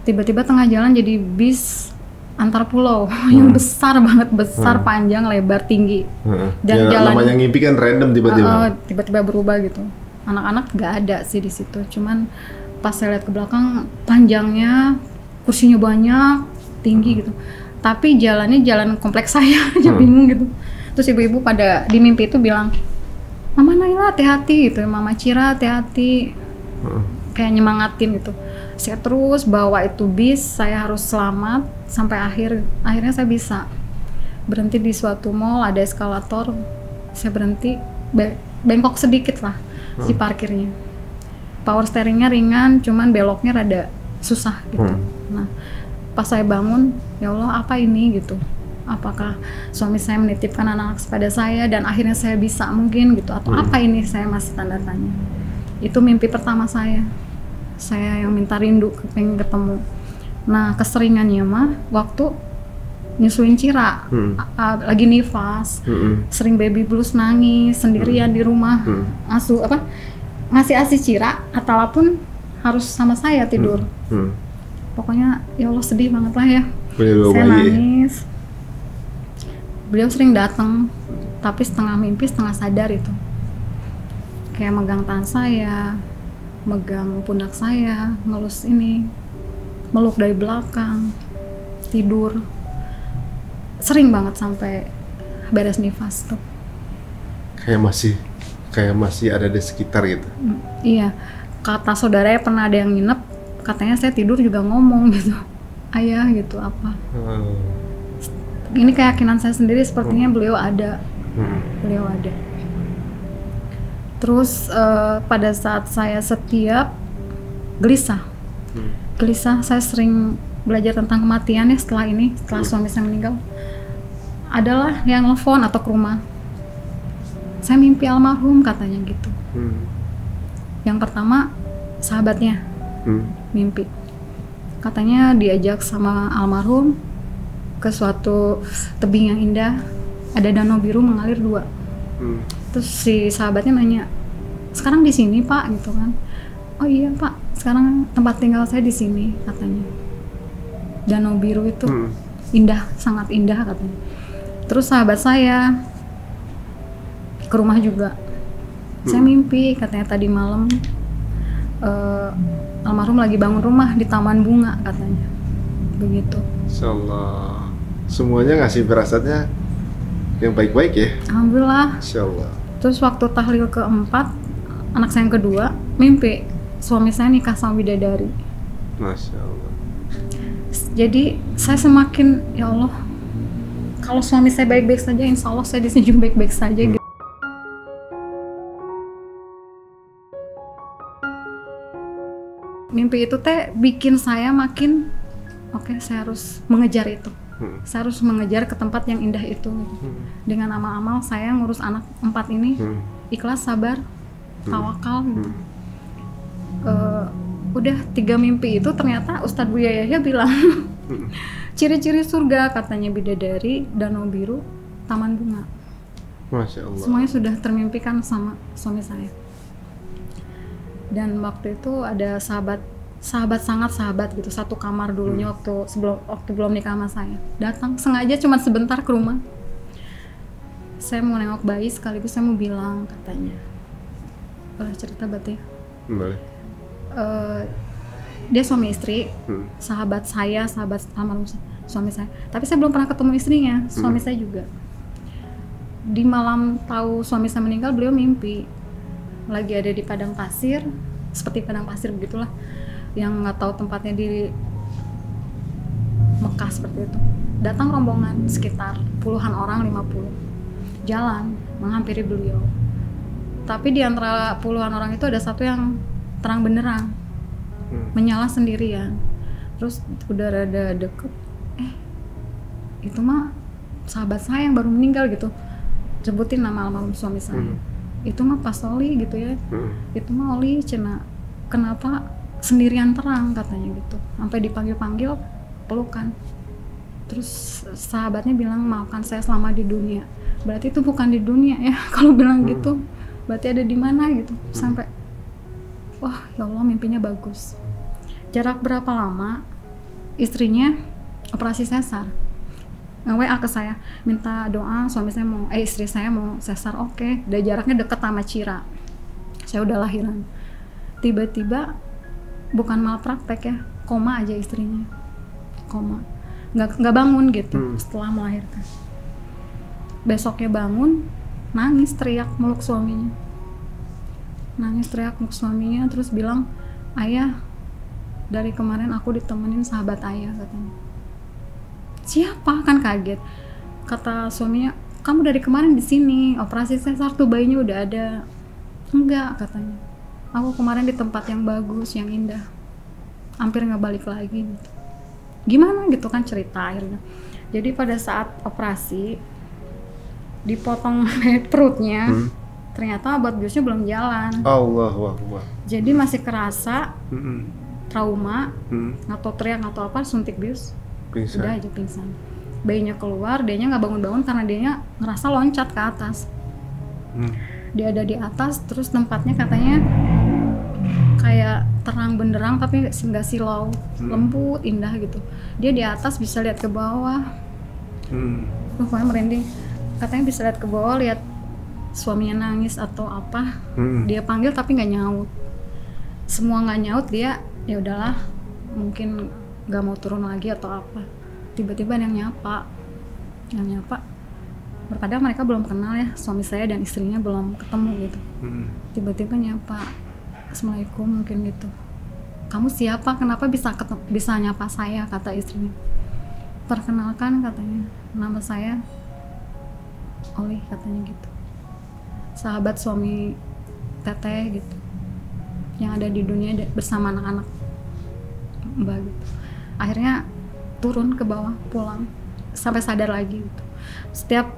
Tiba-tiba tengah jalan jadi bis antar pulau yang besar banget, panjang, lebar, tinggi. Dan ya, namanya ngimpi kan random tiba-tiba. Tiba-tiba berubah gitu. Anak-anak nggak ada sih di situ. Cuman pas saya lihat ke belakang, panjangnya, kursinya banyak, tinggi gitu. Tapi jalannya jalan kompleks saya aja, bingung gitu. Terus ibu-ibu pada di mimpi itu bilang, Mama Naila hati-hati gitu, Mama Cira hati-hati. Kayak nyemangatin gitu. Saya terus bawa itu bis, saya harus selamat sampai akhirnya saya bisa berhenti di suatu mall, ada eskalator. Saya berhenti, bengkok sedikit lah si parkirnya. Power steeringnya ringan, cuman beloknya rada susah gitu. Nah, pas saya bangun, ya Allah apa ini gitu? Apakah suami saya menitipkan anak-anak kepada saya dan akhirnya saya bisa mungkin gitu? Atau apa ini, saya masih tanda tanya. Itu mimpi pertama saya. Saya yang minta rindu, pengen ketemu. Nah, keseringannya mah waktu nyusuin Cira, lagi nifas, sering baby blues, nangis sendirian di rumah, ngasih ASI Cira, ataupun harus sama saya tidur. Pokoknya ya Allah sedih banget lah ya. Saya nangis. Beliau sering datang, tapi setengah mimpi setengah sadar itu. Kayak megang tangan saya, megang pundak saya, ngelus ini, meluk dari belakang, tidur. Sering banget sampai beres nifas tuh. Kayak masih ada di sekitar gitu. Iya, kata saudaranya pernah ada yang nginep, katanya saya tidur juga ngomong gitu, ayah gitu apa. Ini keyakinan saya sendiri, sepertinya beliau ada. Beliau ada. Terus pada saat saya setiap gelisah, saya sering belajar tentang kematian ya setelah suami saya meninggal. Adalah yang nelfon atau ke rumah. Saya mimpi almarhum katanya gitu. Yang pertama sahabatnya mimpi. Katanya diajak sama almarhum ke suatu tebing yang indah, ada danau biru mengalir 2. Terus si sahabatnya nanya, sekarang di sini Pak gitu kan? Oh iya Pak, sekarang tempat tinggal saya di sini katanya. Danau biru itu indah, sangat indah katanya. Terus sahabat saya ke rumah juga. Saya mimpi katanya tadi malam almarhum lagi bangun rumah di taman bunga katanya. Begitu. Insyaallah. Semuanya ngasih firasatnya yang baik-baik ya. Alhamdulillah. Insyaallah. Terus waktu tahlil keempat, anak saya yang kedua mimpi suami saya nikah sama bidadari. Masya Allah. Jadi saya semakin, ya Allah, kalau suami saya baik-baik saja, insya Allah saya di sini juga baik-baik saja. Mimpi itu teh bikin saya makin, oke, saya harus mengejar itu. Saya harus mengejar ke tempat yang indah itu. Dengan amal-amal saya ngurus anak 4 ini, ikhlas, sabar, tawakal. Udah 3 mimpi itu ternyata Ustadz Buya Yahya bilang ciri-ciri surga katanya bidadari, danau biru, taman bunga. Masya Allah. Semuanya sudah termimpikan sama suami saya. Dan waktu itu ada sahabat sangat sahabat gitu, satu kamar dulunya waktu belum nikah sama saya. Datang sengaja cuma sebentar ke rumah. Saya mau nengok bayi sekaligus saya mau bilang, katanya. Boleh cerita berarti? Boleh. Dia suami istri, sahabat almarhum suami saya. Tapi saya belum pernah ketemu istrinya, suami saya juga. Di malam tahu suami saya meninggal, beliau mimpi lagi ada di padang pasir, seperti padang pasir begitulah, yang nggak tahu tempatnya di Mekah seperti itu. Datang rombongan sekitar puluhan orang, 50 jalan menghampiri beliau. Tapi di antara puluhan orang itu ada satu yang terang benderang, menyala sendirian. Terus udah rada deket, itu mah sahabat saya yang baru meninggal gitu. Sebutin nama almarhum suami saya. Itu mah Pak Soli gitu ya. Itu mah Oli cina. Kenapa sendirian terang katanya gitu. Sampai dipanggil-panggil pelukan. Terus sahabatnya bilang maafkan saya selama di dunia. Berarti itu bukan di dunia ya. Kalau bilang gitu, berarti ada di mana gitu. Sampai wah ya Allah mimpinya bagus. Jarak berapa lama istrinya operasi sesar. WA ke saya, minta doa suami saya istri saya mau sesar. Oke. Dan jaraknya deket sama Cira. Saya udah lahiran. Tiba-tiba bukan malpraktek ya, koma aja istrinya. Koma. Nggak bangun gitu setelah melahirkan. Besoknya bangun, nangis teriak meluk suaminya. Terus bilang, "Ayah, dari kemarin aku ditemenin sahabat ayah," katanya. Siapa? Kan kaget. Kata suaminya, "Kamu dari kemarin di sini, operasi sesar tuh bayinya udah ada." "Enggak," katanya. "Aku kemarin di tempat yang bagus, yang indah. Hampir nggak balik lagi." Gitu. Gimana gitu kan cerita akhirnya. Jadi pada saat operasi dipotong perutnya, ternyata obat biusnya belum jalan. Allahu Akbar. Jadi masih kerasa trauma, nggak tahu teriak nggak tahu apa, suntik bius. Pingsan. Udah aja pingsan. Bayinya keluar, dianya nggak bangun-bangun karena dianya ngerasa loncat ke atas. Dia ada di atas, terus tempatnya katanya kayak terang benderang tapi nggak silau, lembut, indah gitu. Dia di atas bisa lihat ke bawah. Pokoknya merinding. Katanya bisa lihat ke bawah, lihat suaminya nangis atau apa. Dia panggil tapi nggak nyaut. Semua nggak nyaut, dia ya udahlah, mungkin nggak mau turun lagi atau apa. Tiba-tiba yang nyapa. Padahal mereka belum kenal ya, suami saya dan istrinya belum ketemu gitu. Tiba-tiba nyapa, "Assalamualaikum," mungkin gitu. "Kamu siapa? Kenapa bisa nyapa saya?" kata istrinya. "Perkenalkan," katanya, "nama saya Oli," katanya gitu. Sahabat suami teteh gitu, yang ada di dunia bersama anak-anak Mbak gitu. Akhirnya turun ke bawah, pulang sampai sadar lagi gitu. Setiap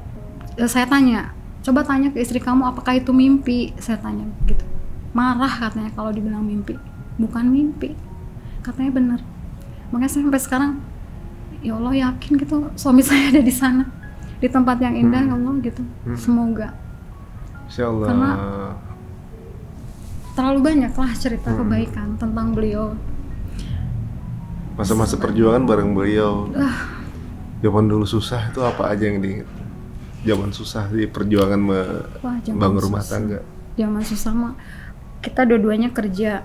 saya tanya, "Coba tanya ke istri kamu apakah itu mimpi?" Saya tanya gitu. Marah katanya kalau dibilang mimpi. Bukan mimpi, katanya benar. Makanya saya sampai sekarang ya Allah yakin gitu suami saya ada di sana, di tempat yang indah. Ya Allah gitu. Semoga. Insya Allah. Karena terlalu banyak lah cerita kebaikan tentang beliau. Masa-masa perjuangan bareng beliau. Zaman dulu susah itu apa aja yang diingat? Zaman susah di perjuangan membangun rumah tangga. Zaman susah mah kita dua-duanya kerja,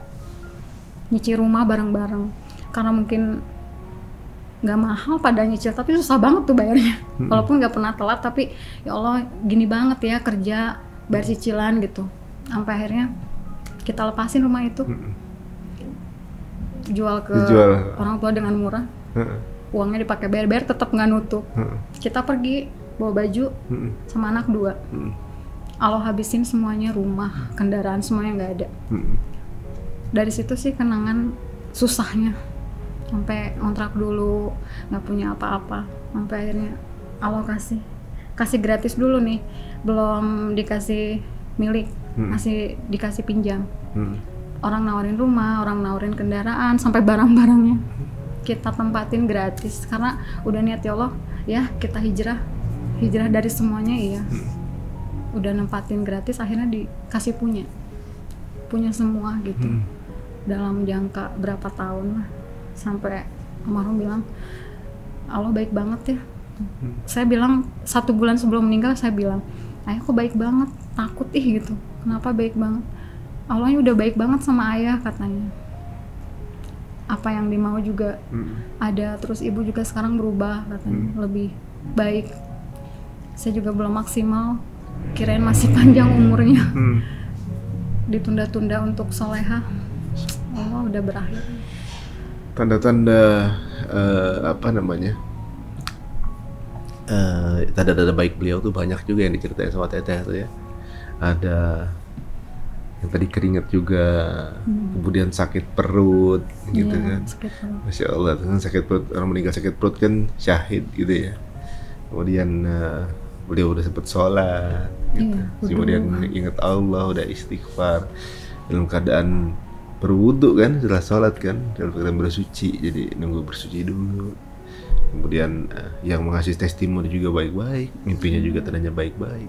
nyicil rumah bareng-bareng. Karena mungkin nggak mahal pada nyicil, tapi susah banget tuh bayarnya. Walaupun nggak pernah telat, tapi ya Allah gini banget ya kerja bayar cicilan gitu. Sampai akhirnya kita lepasin rumah itu, jual ke orang tua dengan murah. Uangnya dipakai bayar-bayar tetap nggak nutup. Kita pergi bawa baju sama anak 2. Allah habisin semuanya, rumah, kendaraan, semuanya nggak ada. Dari situ sih kenangan susahnya. Sampai kontrak dulu, nggak punya apa-apa. Sampai akhirnya Allah kasih gratis dulu nih, belum dikasih milik, masih dikasih pinjam. Orang nawarin rumah, orang nawarin kendaraan, sampai barang-barangnya kita tempatin gratis. Karena udah niat ya Allah, ya kita hijrah dari semuanya, iya. udah nempatin gratis, akhirnya dikasih punya semua gitu. Dalam jangka berapa tahun lah, sampai almarhum bilang Allah baik banget ya. Saya bilang 1 bulan sebelum meninggal, saya bilang ayah kok baik banget, takut gitu, kenapa baik banget, Allahnya udah baik banget sama ayah katanya, apa yang dimau juga ada, terus ibu juga sekarang berubah katanya, lebih baik. Saya juga belum maksimal, kirain masih panjang umurnya. Ditunda-tunda untuk soleha, Allah udah berakhir. Tanda-tanda tanda-tanda baik beliau tuh banyak juga yang diceritain sama Teteh tuh ya. Ada yang tadi keringat juga, kemudian sakit perut gitu kan. Sakit perut. Masya Allah, kan sakit perut, orang meninggal sakit perut kan syahid gitu ya. Kemudian beliau udah sempat sholat gitu. Kemudian ingat Allah, udah istighfar dalam keadaan berwudu kan, setelah sholat kan, dalam keadaan bersuci, jadi nunggu bersuci dulu. Kemudian yang mengasih testimoni juga baik-baik, mimpinya juga tandanya baik-baik.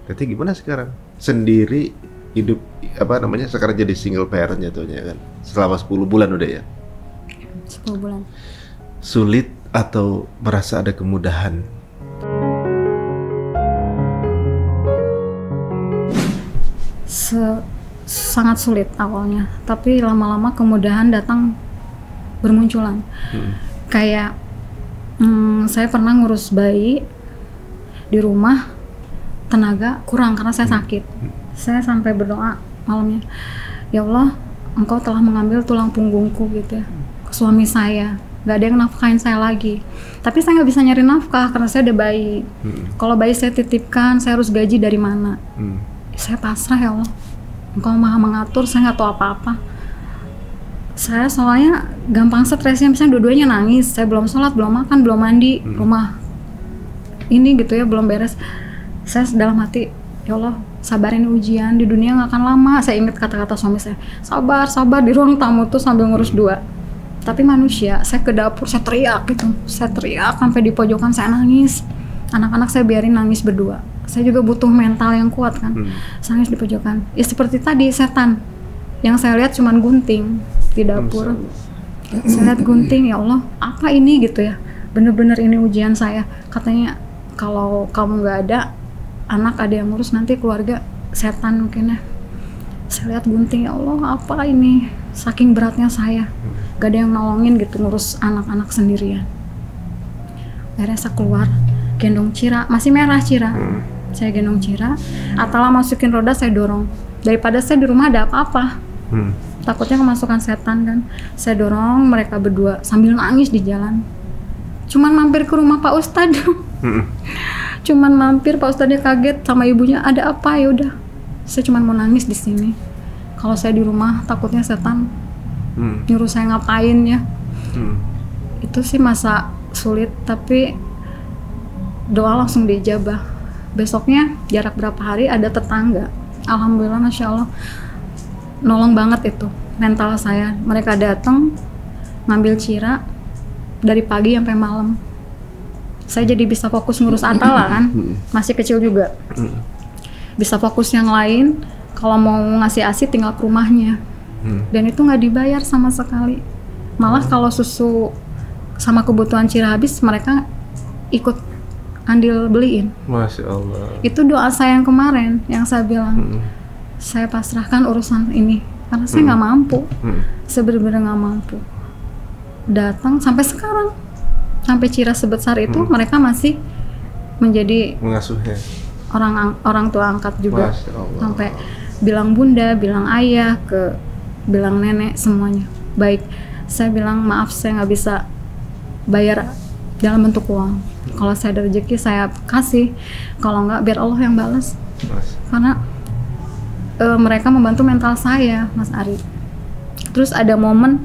Tapi gimana sekarang? Sendiri hidup sekarang jadi single parent jatuhnya kan, selama 10 bulan udah ya? 10 bulan. Sulit atau merasa ada kemudahan? Sangat sulit awalnya, tapi lama-lama kemudahan datang bermunculan. Kayak saya pernah ngurus bayi di rumah, tenaga kurang karena saya sakit. Saya sampai berdoa malamnya, ya Allah, Engkau telah mengambil tulang punggungku gitu ya, ke suami saya, gak ada yang nafkahin saya lagi. Tapi saya nggak bisa nyari nafkah karena saya ada bayi. Kalau bayi saya titipkan, saya harus gaji dari mana? Saya pasrah, ya Allah, Engkau maha mengatur, saya nggak tahu apa-apa. Saya soalnya gampang stresnya, misalnya dua-duanya nangis, saya belum sholat, belum makan, belum mandi, rumah ini gitu ya, belum beres. Saya dalam hati, ya Allah, sabarin ujian, di dunia nggak akan lama. Saya ingat kata-kata suami saya, sabar, sabar, di ruang tamu tuh sambil ngurus 2. Tapi manusia, saya ke dapur, saya teriak gitu, saya teriak sampai di pojokan, saya nangis. Anak-anak saya biarin nangis berdua. Saya juga butuh mental yang kuat kan. Saya nangis di pojokan. Ya seperti tadi, setan. Yang saya lihat cuman gunting di dapur. Saya lihat gunting, ya Allah, apa ini gitu ya. Bener-bener ini ujian saya. Katanya kalau kamu nggak ada, anak ada yang ngurus, nanti keluarga setan mungkin ya. Saya lihat gunting, ya Allah, apa ini? Saking beratnya saya. Gak ada yang nolongin gitu ngurus anak-anak sendirian. Akhirnya saya keluar, gendong Cira, masih merah Cira. Saya gendong Cira, Atala masukin roda, saya dorong. Daripada saya di rumah ada apa-apa, takutnya kemasukan setan kan. Saya dorong mereka berdua sambil nangis di jalan. Cuman mampir ke rumah Pak Ustadz. Cuman mampir, Pak Ustadznya kaget sama ibunya, ada apa? Ya udah, saya cuman mau nangis di sini. Kalau saya di rumah takutnya setan nyuruh saya ngapain ya. Itu sih masa sulit, tapi doa langsung diijabah. Besoknya jarak berapa hari ada tetangga, alhamdulillah, masya Allah, nolong banget itu mental saya. Mereka datang ngambil Cira dari pagi sampai malam. Saya jadi bisa fokus ngurus Atala kan, masih kecil juga. Bisa fokus yang lain, kalau mau ngasih ASI tinggal ke rumahnya. Dan itu nggak dibayar sama sekali. Malah kalau susu sama kebutuhan Cira habis, mereka ikut andil beliin. Masya Allah. Itu doa saya yang kemarin, yang saya bilang, saya pasrahkan urusan ini, karena saya nggak mampu. Saya benar-benar nggak mampu. Datang sampai sekarang, sampai Cira sebesar itu, mereka masih menjadi mengasuhnya. Orang tua angkat juga. Masya Allah. Sampai bilang bunda, bilang ayah, bilang nenek, semuanya baik. Saya bilang maaf, saya nggak bisa bayar dalam bentuk uang. Kalau saya ada rezeki saya kasih, kalau nggak biar Allah yang balas. Karena mereka membantu mental saya, Mas Ari. Terus ada momen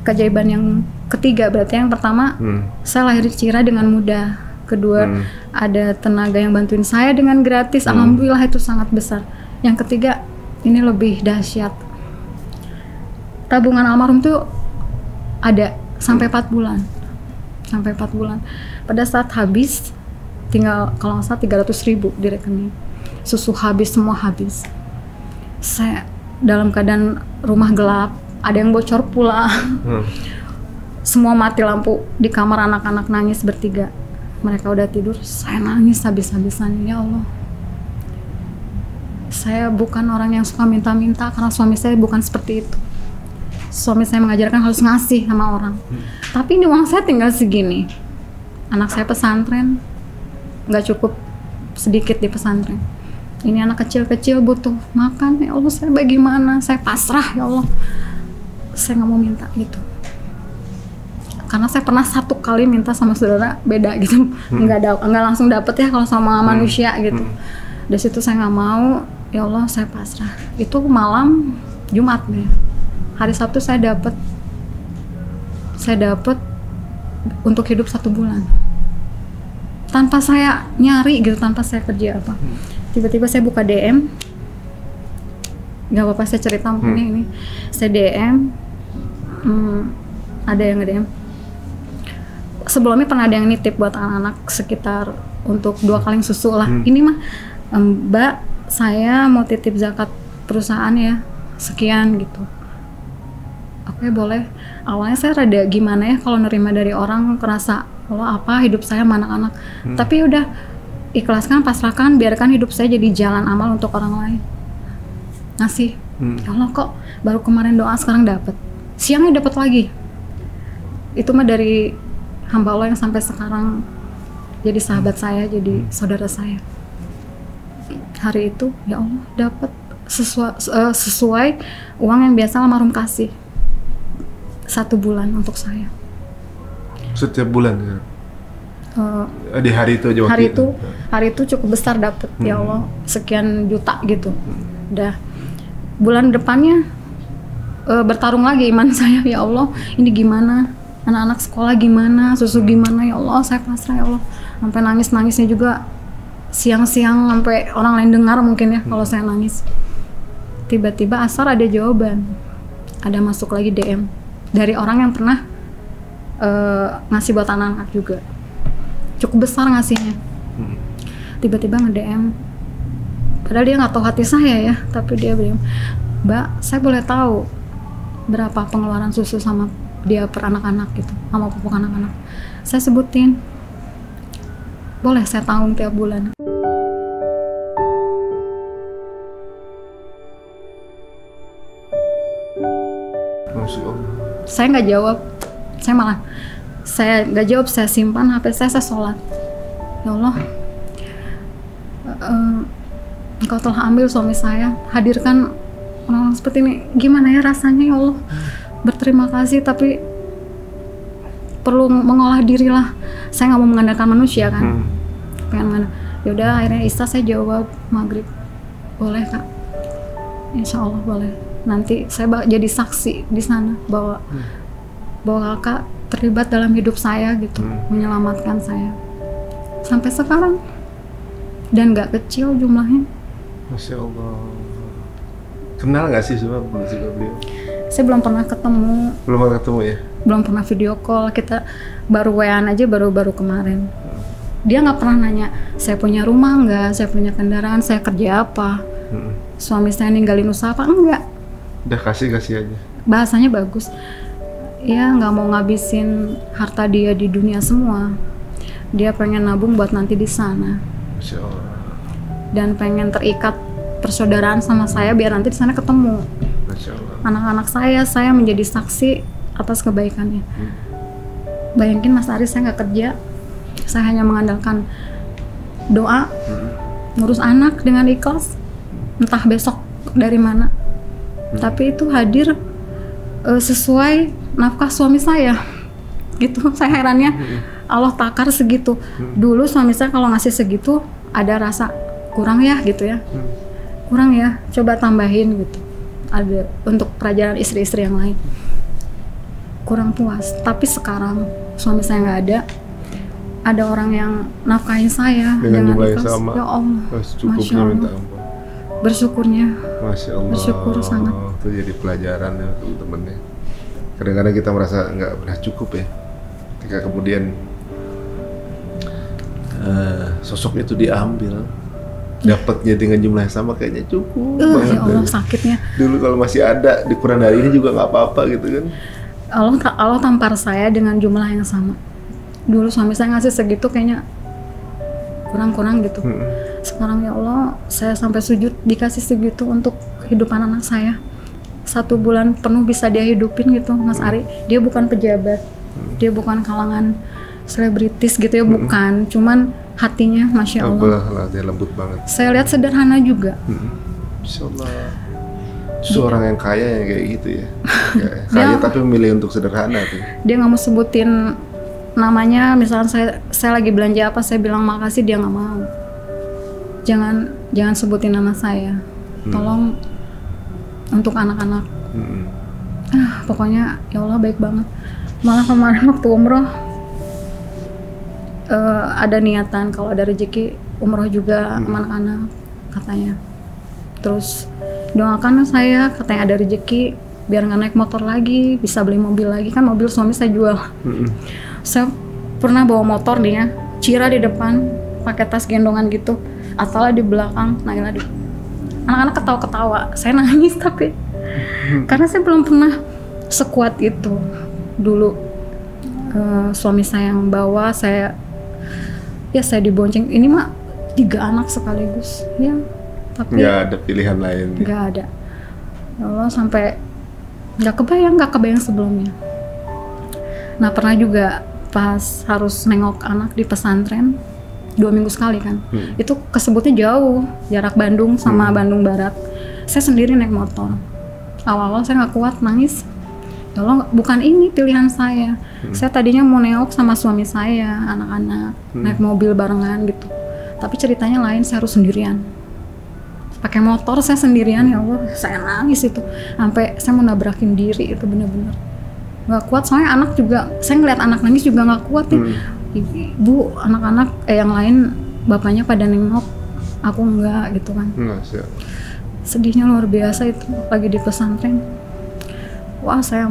keajaiban yang ketiga, berarti yang pertama saya lahir Cira dengan mudah. Kedua ada tenaga yang bantuin saya dengan gratis, alhamdulillah itu sangat besar. Yang ketiga ini lebih dahsyat. Tabungan almarhum tuh ada sampai 4 bulan. Pada saat habis tinggal kalau nggak salah 300.000 di rekening. susu habis, semua habis. Saya dalam keadaan rumah gelap, ada yang bocor pula. Semua mati lampu, di kamar anak-anak nangis bertiga. Mereka udah tidur, saya nangis habis-habisan. Ya Allah, saya bukan orang yang suka minta-minta karena suami saya bukan seperti itu. Suami saya mengajarkan harus ngasih sama orang. Tapi ini uang saya tinggal segini. Anak saya pesantren, nggak cukup sedikit di pesantren. Ini anak kecil-kecil butuh makan. Ya Allah, saya bagaimana? Saya pasrah, ya Allah. Saya nggak mau minta gitu. Karena saya pernah satu kali minta sama saudara, beda gitu. Nggak langsung dapet ya kalau sama manusia gitu. Dari situ saya nggak mau. Ya Allah, saya pasrah. Itu malam Jumat ya. Hari Sabtu saya dapat untuk hidup 1 bulan tanpa saya nyari gitu, tanpa saya kerja apa. Tiba-tiba saya buka DM, nggak apa-apa saya cerita mungkin ini. Saya DM, ada yang nge-DM. Sebelumnya pernah ada yang nitip buat anak-anak sekitar untuk 2 kaleng susu lah. Ini mah, Mbak, saya mau titip zakat perusahaan ya, sekian gitu. Oke, boleh. Awalnya saya rada gimana ya kalau nerima dari orang, kerasa kalau apa hidup saya sama anak-anak. Tapi udah ikhlaskan, pasrahkan, biarkan hidup saya jadi jalan amal untuk orang lain. Ngasih. Ya Allah, kok baru kemarin doa sekarang dapat. Siangnya dapat lagi. Itu mah dari hamba Allah yang sampai sekarang jadi sahabat saya, jadi saudara saya. Hari itu ya Allah dapat sesuai uang yang biasa almarhum kasih. 1 bulan untuk saya. Setiap bulan ya? Di hari itu aja waktu itu? Hari itu cukup besar dapat, ya Allah, sekian juta gitu. Udah bulan depannya bertarung lagi iman saya, ya Allah, ini gimana? Anak-anak sekolah gimana? Susu gimana? Ya Allah, saya pasrah ya Allah. Sampai nangis-nangisnya juga siang-siang sampai orang lain dengar mungkin ya kalau saya nangis. Tiba-tiba asar ada jawaban. Ada masuk lagi DM dari orang yang pernah ngasih buat anak-anak juga. Cukup besar ngasihnya. Tiba-tiba nge-DM. Padahal dia nggak tahu hati saya ya, tapi dia bilang, "Mbak, saya boleh tahu berapa pengeluaran susu sama dia per anak-anak gitu, sama pupuk anak-anak?" Saya sebutin. Boleh saya tanggung tiap bulan. Masya Allah. Saya nggak jawab. Saya nggak jawab, saya simpan HP saya sholat. Ya Allah, Engkau telah ambil suami saya, hadirkan orang seperti ini. Gimana ya rasanya ya Allah? Berterima kasih, tapi perlu mengolah diri lah. Saya nggak mau mengandalkan manusia kan. Pengen yaudah, akhirnya Isya saya jawab maghrib. Boleh Kak? Insya Allah boleh. Nanti saya jadi saksi di sana bahwa Kakak terlibat dalam hidup saya gitu, menyelamatkan saya sampai sekarang, dan nggak kecil jumlahnya. Masya Allah. Kenal nggak sih sama beliau? Saya belum pernah ketemu. Belum pernah ketemu ya? Belum pernah video call. Kita baru WA-an aja baru kemarin. Dia nggak pernah nanya saya punya rumah nggak, saya punya kendaraan, saya kerja apa, suami saya ninggalin usaha apa, enggak. Udah kasih aja. Bahasanya bagus. Ya nggak mau ngabisin harta dia di dunia semua. Dia pengen nabung buat nanti di sana. Masya Allah. Dan pengen terikat persaudaraan sama saya biar nanti di sana ketemu. Masya Allah. Anak-anak saya menjadi saksi atas kebaikannya. Bayangin Mas Aris, saya nggak kerja, saya hanya mengandalkan doa, ngurus anak dengan ikhlas, entah besok dari mana. Tapi itu hadir sesuai nafkah suami saya. Gitu, saya herannya Allah takar segitu. Dulu suami saya kalau ngasih segitu ada rasa kurang ya gitu ya. Kurang ya, coba tambahin gitu. Ada untuk pelajaran istri-istri yang lain. Kurang puas. Tapi sekarang suami saya nggak ada orang yang nafkahin saya dengan jumlah yang ikhlas. sama. Ya Allah, Masya Allah. Minta ampun. Bersyukurnya. Masya Allah. Bersyukur sangat. Itu jadi pelajaran ya teman-teman ya. Kadang-kadang kita merasa nggak pernah cukup ya. Ketika kemudian sosok itu diambil, dapatnya dengan jumlah yang sama kayaknya cukup banget. Ya Allah sakitnya. Dulu kalau masih ada kurang dari ini juga nggak apa-apa gitu kan. Allah tampar saya dengan jumlah yang sama. Dulu suami saya ngasih segitu kayaknya kurang-kurang gitu. Sekarang ya Allah, saya sampai sujud dikasih segitu untuk kehidupan anak saya. 1 bulan penuh bisa dia hidupin gitu, Mas Ari. Dia bukan pejabat, dia bukan kalangan selebritis gitu ya, bukan. Cuman hatinya, Masya Allah. Lah, dia lembut banget. Saya lihat sederhana juga. Insya Allah. Seorang yang kaya yang kayak gitu ya. Kaya tapi memilih untuk sederhana tuh. Dia nggak mau sebutin namanya, misalnya saya lagi belanja apa, saya bilang makasih, dia nggak mau. Jangan sebutin nama saya. Tolong untuk anak-anak. Pokoknya ya Allah baik banget. Malah kemarin waktu umroh ada niatan kalau ada rezeki umroh juga sama anak-anak katanya. Terus doakan saya, katanya ada rezeki biar nggak naik motor lagi, bisa beli mobil lagi, kan mobil suami saya jual. Saya pernah bawa motor dia, Cira di depan, pakai tas gendongan gitu, Atala di belakang, lagi anak-anak ketawa-ketawa, saya nangis tapi karena saya belum pernah sekuat itu dulu. Suami saya yang bawa, saya dibonceng. Ini mah 3 anak sekaligus ya, tapi nggak ada pilihan lain. Nggak ada. Ya Allah, sampai nggak kebayang sebelumnya. Nah pernah juga pas harus nengok anak di pesantren 2 minggu sekali kan, itu kesebutnya jauh, jarak Bandung sama Bandung Barat. Saya sendiri naik motor. Awal-awal saya nggak kuat, nangis. Ya Allah, bukan ini pilihan saya. Saya tadinya mau nengok sama suami saya, anak-anak, naik mobil barengan gitu. Tapi ceritanya lain, saya harus sendirian. Pakai motor saya sendirian, ya Allah, saya nangis itu. Sampai saya mau nabrakin diri, itu bener-bener nggak kuat. Soalnya anak juga, saya ngeliat anak nangis juga nggak kuat nih. Ibu, anak-anak yang lain bapaknya pada nengok, aku enggak gitu kan. Sedihnya luar biasa itu lagi di pesantren. Wah, saya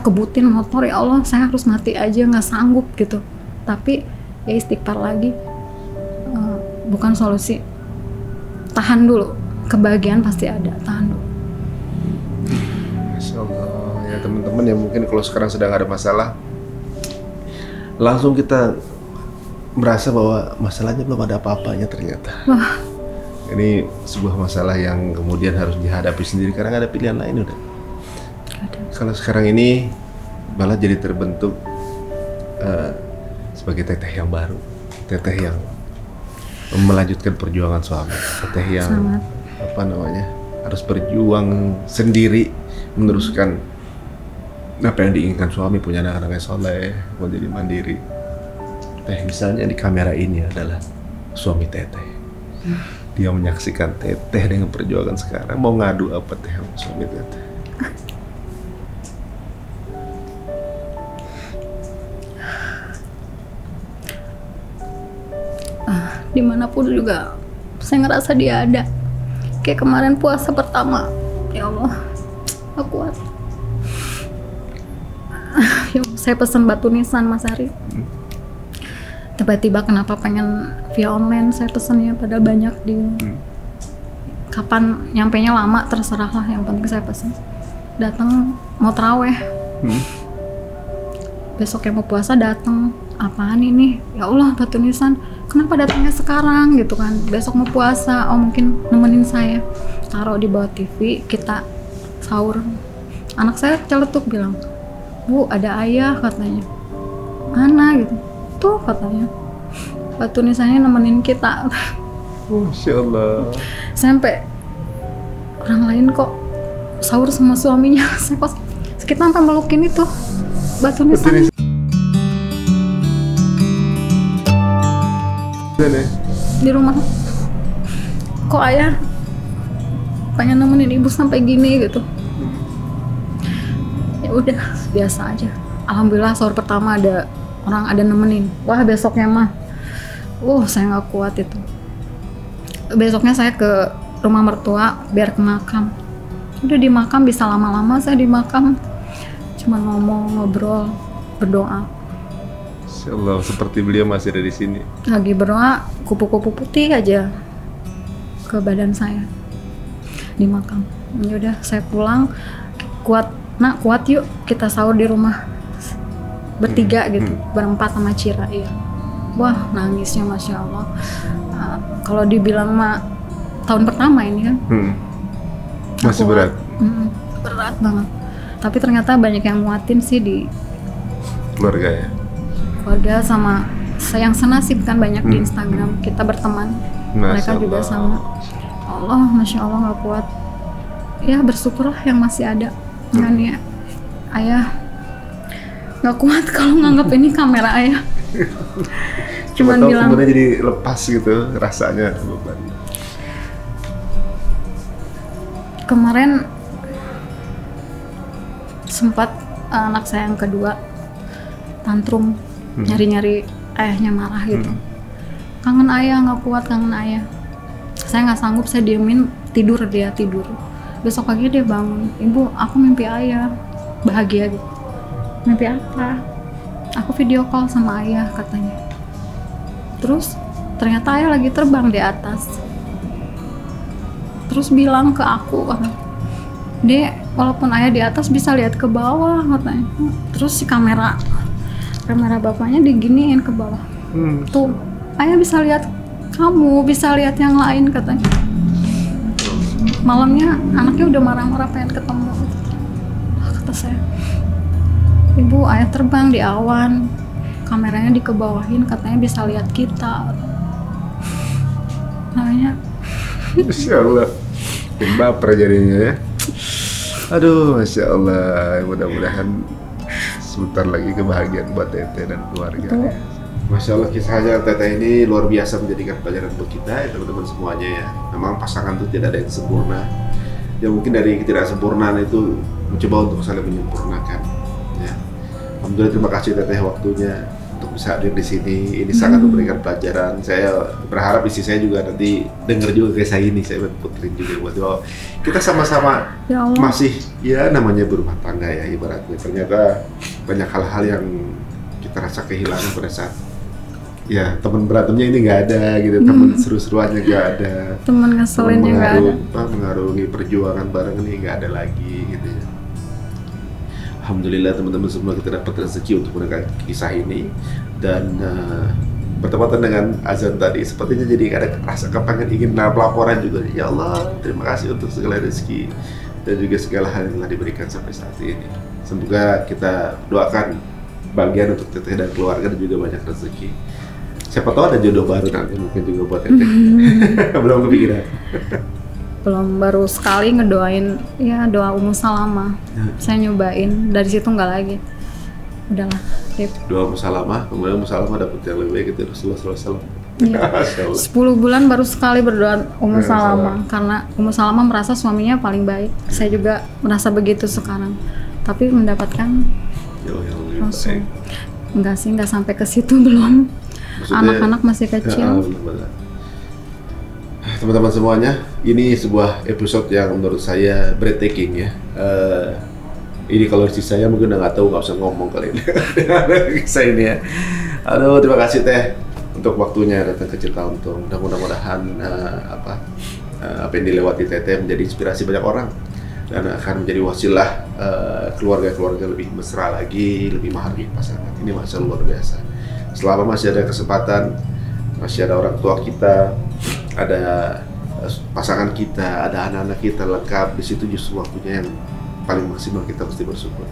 kebutin motor, ya Allah, saya harus mati aja, nggak sanggup gitu. Tapi ya istighfar lagi, bukan solusi. Tahan dulu, kebahagiaan pasti ada, tahan dulu. Masya Allah, ya teman-teman yang mungkin kalau sekarang sedang ada masalah, langsung kita merasa bahwa masalahnya belum ada apa-apanya ternyata. Wah. Ini sebuah masalah yang kemudian harus dihadapi sendiri karena nggak ada pilihan lain udah. Kalau sekarang ini malah jadi terbentuk sebagai teteh yang baru, teteh yang melanjutkan perjuangan suami, teteh yang harus berjuang sendiri meneruskan apa yang diinginkan suami, punya anak-anak yang soleh, mau jadi mandiri. Misalnya di kamera ini adalah suami teteh. Dia menyaksikan teteh dengan perjuangan sekarang, mau ngadu apa teh sama suami teteh. Dimanapun juga saya ngerasa dia ada. Kayak kemarin puasa pertama, ya Allah, gak kuat. Saya pesan batu nisan, Mas Ari. Tiba-tiba kenapa pengen via online, saya pesennya padahal banyak di kapan nyampenya lama terserah lah, yang penting saya pesen. Datang mau taraweh, besoknya mau puasa datang, apaan ini, ya Allah, batu nisan, kenapa datangnya sekarang gitu kan, besok mau puasa, oh mungkin nemenin saya, taruh di bawah TV, kita sahur. Anak saya celetuk bilang, Bu, ada ayah katanya. Mana gitu, tuh katanya, batu nisannya nemenin kita. Masya Allah. Sampai orang lain kok sahur sama suaminya, saya pas kita sampai melukin itu batu nisan. Di rumah, kok ayah pengen nemenin ibu sampai gini gitu. Ya udah, biasa aja. Alhamdulillah sahur pertama ada orang ada nemenin. Wah, besoknya mah saya nggak kuat itu. Besoknya saya ke rumah mertua biar ke makam. Udah di makam bisa lama-lama, saya di makam cuma ngomong, ngobrol, berdoa. Insya Allah, seperti beliau masih ada di sini. Lagi berdoa, kupu-kupu putih aja ke badan saya di makam. Ya udah saya pulang, kuat yuk kita sahur di rumah bertiga gitu, berempat sama Cira. Iya. Wah, nangisnya Masya Allah. Kalau dibilang tahun pertama ini kan masih berat. Berat banget. Tapi ternyata banyak yang muatin sih di Keluarga ya. keluarga sama yang senasib kan, banyak di Instagram kita berteman. Mereka juga sama. Allah, Masya Allah nggak kuat. Ya bersyukurlah yang masih ada. Kan ya, ayah nggak kuat kalau nganggap ini kamera ayah. Cuman bilang kemudian jadi lepas gitu rasanya beban. Kemarin sempat anak saya yang kedua tantrum, nyari-nyari ayahnya marah gitu. Kangen ayah, nggak kuat, kangen ayah. Saya nggak sanggup, saya diemin, dia tidur. Besok pagi dia bangun, ibu aku mimpi ayah, bahagia gitu. Mimpi apa? Aku video call sama ayah katanya. Terus ternyata ayah lagi terbang di atas. Terus bilang ke aku, Dek, walaupun ayah di atas bisa lihat ke bawah katanya. Terus si kamera bapaknya diginiin ke bawah. Tuh, ayah bisa lihat kamu, bisa lihat yang lain katanya. Malamnya anaknya udah marah-marah pengen ketemu. Kata saya, ibu ayah terbang di awan, kameranya dikebawahin katanya bisa lihat kita. Namanya Masya Allah, baper jadinya ya. Aduh, Masya Allah, mudah-mudahan sebentar lagi kebahagiaan buat Teteh dan keluarga. Masya Allah, kisahnya Teteh ini luar biasa, menjadikan pelajaran buat kita, teman-teman semuanya ya. Memang pasangan itu tidak ada yang sempurna. Ya mungkin dari ketidaksempurnaan itu mencoba untuk saling menyempurnakan. Ya. Alhamdulillah, terima kasih Teteh waktunya untuk bisa hadir di sini. Ini sangat memberikan pelajaran. Saya berharap istri saya juga nanti dengar juga kisah ini. Saya puterin juga buat kita sama-sama masih ya namanya berumah tangga ya ibaratnya. Ternyata banyak hal-hal yang kita rasa kehilangan pada saat ya teman berantemnya ini nggak ada gitu, teman seru-seruannya nggak ada, teman ngeselinnya nggak ada, mengarungi perjuangan bareng ini nggak ada lagi gitu ya. Alhamdulillah teman-teman semua kita dapat rezeki untuk mendengar kisah ini dan bertepatan dengan azan tadi sepertinya jadi ada rasa kepengen ingin pelaporan juga. Ya Allah, terima kasih untuk segala rezeki dan juga segala hal yang telah diberikan sampai saat ini. Semoga kita doakan bagian untuk Teteh dan keluarga dan juga banyak rezeki. Siapa tahu ada jodoh baru nanti mungkin juga buat Teteh. Belum kepikiran. Belum, baru sekali ngedoain ya doa Ummu Salamah. Saya nyobain, dari situ nggak lagi. Udahlah, doa Ummu Salamah, kemudian Ummu Salamah dapet yang lebih baik itu Rasulullah SAW. Ya. 10 bulan baru sekali berdoa Ummu Salamah karena Ummu Salamah merasa suaminya paling baik. Saya juga merasa begitu sekarang. Tapi mendapatkan langsung enggak sih, enggak sampai ke situ belum. Anak-anak masih kecil. Teman-teman semuanya, ini sebuah episode yang menurut saya breathtaking ya. Ini kalau istri saya mungkin udah nggak tahu, nggak usah ngomong kali ini. Kisah ini ya. Aduh, terima kasih Teh untuk waktunya datang ke Cerita Untung. Mudah-mudahan apa yang dilewati Teteh menjadi inspirasi banyak orang dan akan menjadi wasilah keluarga-keluarga lebih mesra lagi, lebih menghargai pasangan. Ini Masya Allah luar biasa. Selama masih ada kesempatan, masih ada orang tua kita, ada pasangan kita, ada anak-anak kita lengkap, di situ justru waktunya yang paling maksimal kita mesti bersyukur.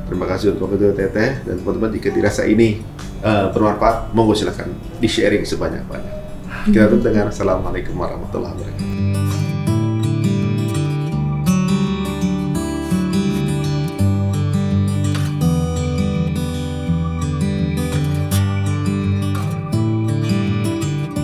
Terima kasih untuk waktu Teteh dan teman-teman. Jika dirasa ini bermanfaat, monggo silakan di-sharing sebanyak-banyak. Kita tutup dengan Assalamualaikum warahmatullahi wabarakatuh.